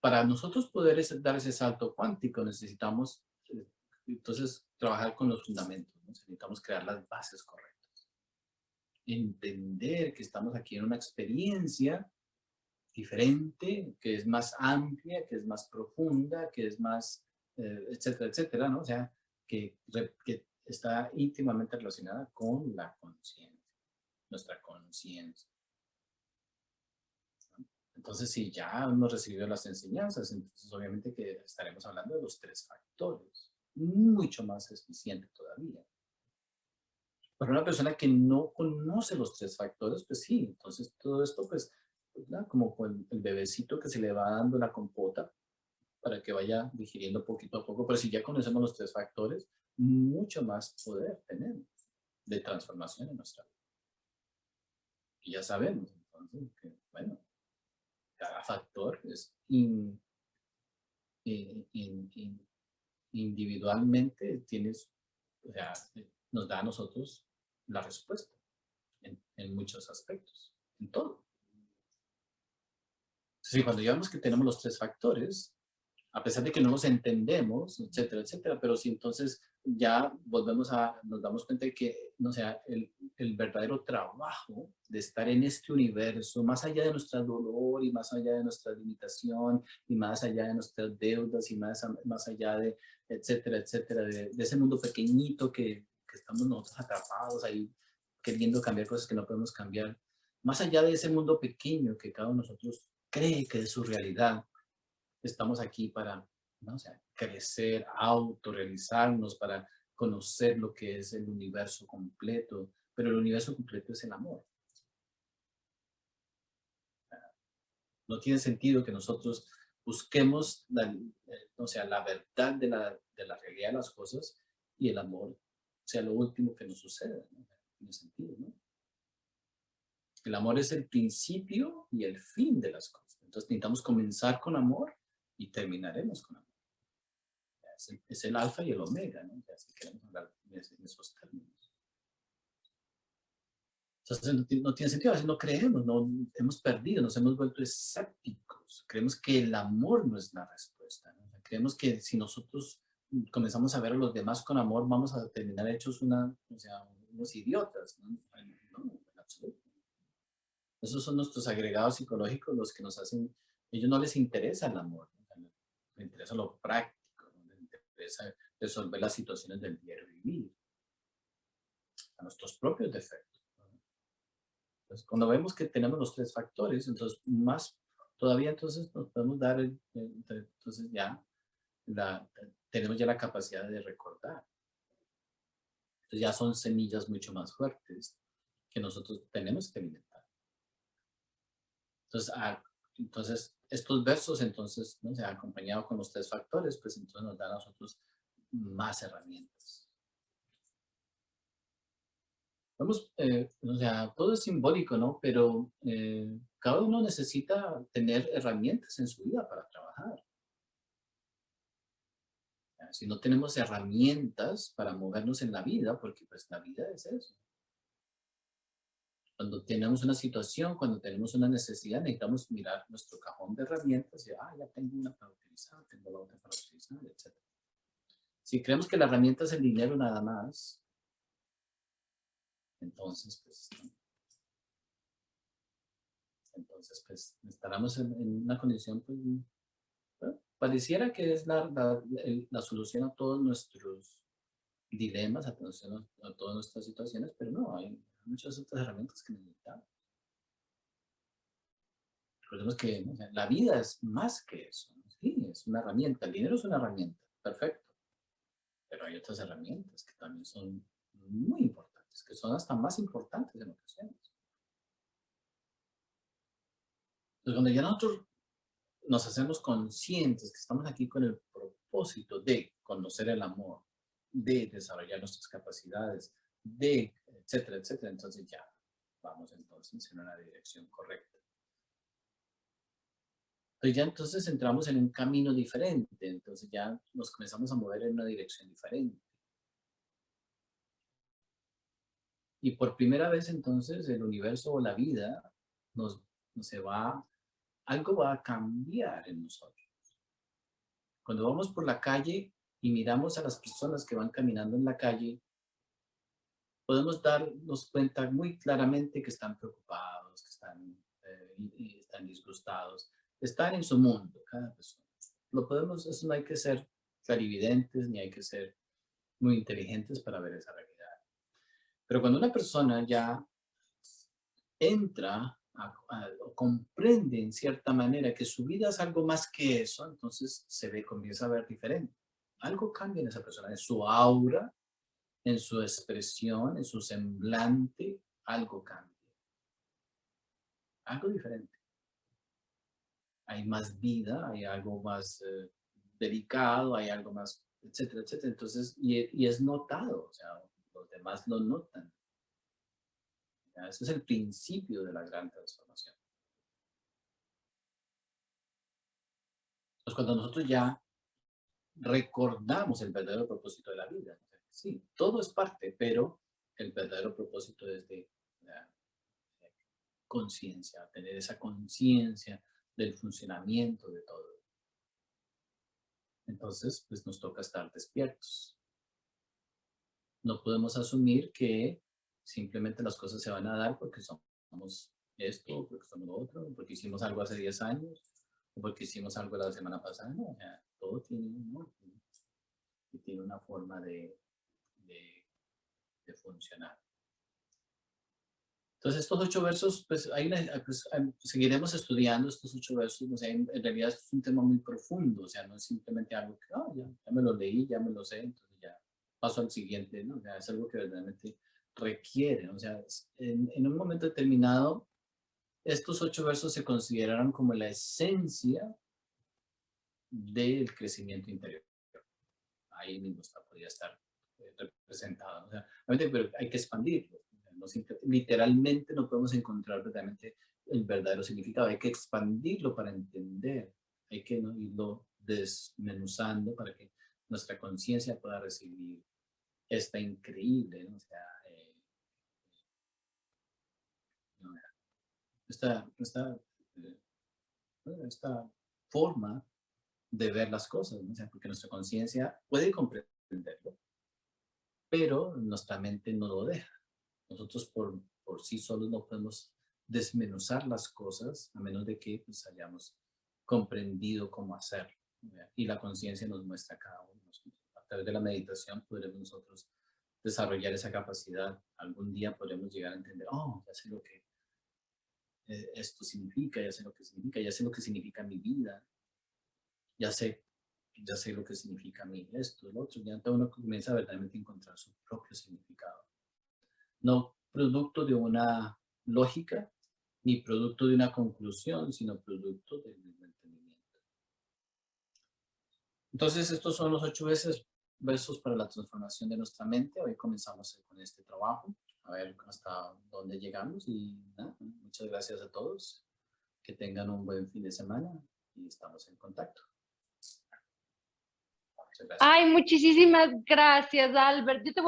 para nosotros poder dar ese salto cuántico necesitamos, entonces, trabajar con los fundamentos, ¿no? Necesitamos crear las bases correctas. Entender que estamos aquí en una experiencia diferente, que es más amplia, que es más profunda, que es más, etcétera, etcétera, ¿no? O sea, que está íntimamente relacionada con la conciencia, nuestra conciencia. Entonces, si ya hemos recibido las enseñanzas, entonces obviamente que estaremos hablando de los tres factores, mucho más eficiente todavía. Para una persona que no conoce los tres factores, pues sí, entonces todo esto, pues, ¿verdad? Como con el bebecito que se le va dando la compota para que vaya digiriendo poquito a poco, pero si ya conocemos los tres factores, mucho más poder tenemos de transformación en nuestra vida. Y ya sabemos, entonces, que, bueno, cada factor es in- in- in- individualmente tienes, o sea, nos da a nosotros la respuesta en muchos aspectos, en todo. Sí, cuando digamos que tenemos los tres factores, a pesar de que no los entendemos, etcétera, etcétera, pero si entonces ya nos damos cuenta de que, no sea, el verdadero trabajo de estar en este universo, más allá de nuestro dolor y más allá de nuestra limitación y más allá de nuestras deudas y más allá de, etcétera, etcétera, de ese mundo pequeñito que estamos nosotros atrapados ahí queriendo cambiar cosas que no podemos cambiar, más allá de ese mundo pequeño que cada uno de nosotros cree que es su realidad, estamos aquí para, ¿no? O sea, crecer, autorrealizarnos, para conocer lo que es el universo completo, pero el universo completo es el amor. No tiene sentido que nosotros busquemos o sea, la verdad de la realidad de las cosas y el amor sea lo último que nos suceda, ¿no? No tiene sentido, ¿no? El amor es el principio y el fin de las cosas. Entonces necesitamos comenzar con amor y terminaremos con amor. Es el alfa y el omega, ¿no? Ya si queremos hablar en esos términos. Entonces no tiene sentido, a veces no creemos, no, hemos perdido, nos hemos vuelto escépticos. Creemos que el amor no es la respuesta, ¿no? Creemos que si nosotros comenzamos a ver a los demás con amor, vamos a terminar hechos o sea, unos idiotas, ¿no? No, en absoluto. Esos son nuestros agregados psicológicos los que nos hacen, a ellos no les interesa el amor, ¿no? Les interesa lo práctico, ¿no? Les interesa resolver las situaciones del diario vivir, a nuestros propios defectos, ¿no? Entonces, cuando vemos que tenemos los tres factores, entonces más todavía entonces nos podemos dar, entonces ya tenemos ya la capacidad de recordar. Entonces ya son semillas mucho más fuertes que nosotros tenemos que alimentar. Entonces, estos versos, entonces, ¿no? Se ha acompañado con los tres factores, pues entonces nos dan a nosotros más herramientas. Vamos, o sea, todo es simbólico, ¿no? Pero cada uno necesita tener herramientas en su vida para trabajar. Si no tenemos herramientas para movernos en la vida, porque pues la vida es eso. Cuando tenemos una situación, cuando tenemos una necesidad, necesitamos mirar nuestro cajón de herramientas y, ya tengo una para utilizar, tengo la otra para utilizar, etc. Si creemos que la herramienta es el dinero nada más, entonces, pues, ¿no? Entonces, pues, estaremos en una condición, pues, bueno, pareciera que es la solución a todos nuestros dilemas, a todas nuestras situaciones, pero no, hay muchas otras herramientas que necesitamos. Recordemos que, ¿no? O sea, la vida es más que eso, ¿no? Sí, es una herramienta. El dinero es una herramienta, perfecto. Pero hay otras herramientas que también son muy importantes, que son hasta más importantes en ocasiones. Entonces, cuando ya nosotros nos hacemos conscientes que estamos aquí con el propósito de conocer el amor, de desarrollar nuestras capacidades, de etcétera, etcétera, entonces ya vamos entonces en una dirección correcta. Entonces ya entonces entramos en un camino diferente, entonces ya nos comenzamos a mover en una dirección diferente. Y por primera vez entonces el universo o la vida algo va a cambiar en nosotros. Cuando vamos por la calle y miramos a las personas que van caminando en la calle, podemos darnos cuenta muy claramente que están preocupados, que están disgustados, están en su mundo, cada persona. Eso no hay que ser clarividentes ni hay que ser muy inteligentes para ver esa realidad. Pero cuando una persona ya entra o comprende en cierta manera que su vida es algo más que eso, entonces comienza a ver diferente. Algo cambia en esa persona, en su aura, en su expresión, en su semblante, algo cambia. Algo diferente. Hay más vida, hay algo más delicado, hay algo más, etcétera, etcétera. Entonces, y es notado, o sea, los demás lo notan. Ese es el principio de la gran transformación. Entonces, cuando nosotros ya recordamos el verdadero propósito de la vida, sí, todo es parte, pero el verdadero propósito es de la conciencia, tener esa conciencia del funcionamiento de todo. Entonces, pues nos toca estar despiertos. No podemos asumir que simplemente las cosas se van a dar porque somos esto, porque somos lo otro, porque hicimos algo hace 10 años, o porque hicimos algo la semana pasada. No, o sea, todo tiene un orden y tiene una forma de funcionar. Entonces, estos 8 versos, pues, seguiremos estudiando estos 8 versos. O sea, en realidad esto es un tema muy profundo, o sea, no es simplemente algo que, ya me lo leí, ya me lo sé, entonces ya paso al siguiente, ¿no? O sea, es algo que verdaderamente requiere, o sea, en un momento determinado, estos 8 versos se consideraron como la esencia del crecimiento interior. Ahí mismo podría estar representado, o sea, pero hay que expandirlo. Literalmente no podemos encontrar verdaderamente el verdadero significado. Hay que expandirlo para entender. Hay que irlo desmenuzando para que nuestra conciencia pueda recibir esta increíble, ¿no? O sea, esta forma de ver las cosas, ¿no? O sea, porque nuestra conciencia puede comprenderlo, pero nuestra mente no lo deja. Nosotros por sí solos no podemos desmenuzar las cosas a menos de que pues, hayamos comprendido cómo hacerlo. ¿Verdad? Y la conciencia nos muestra a cada uno. A través de la meditación podremos nosotros desarrollar esa capacidad. Algún día podremos llegar a entender, ya sé lo que esto significa, ya sé lo que significa, ya sé lo que significa mi vida, ya sé lo que significa mi esto, el otro. Ya uno comienza verdaderamente a encontrar su propio significado. No producto de una lógica, ni producto de una conclusión, sino producto del mismo entendimiento. Entonces, estos son los 8 versos para la transformación de nuestra mente. Hoy comenzamos con este trabajo, a ver hasta dónde llegamos y nada, muchas gracias a todos. Que tengan un buen fin de semana y estamos en contacto. Ay, muchísimas gracias, Albert. Yo te voy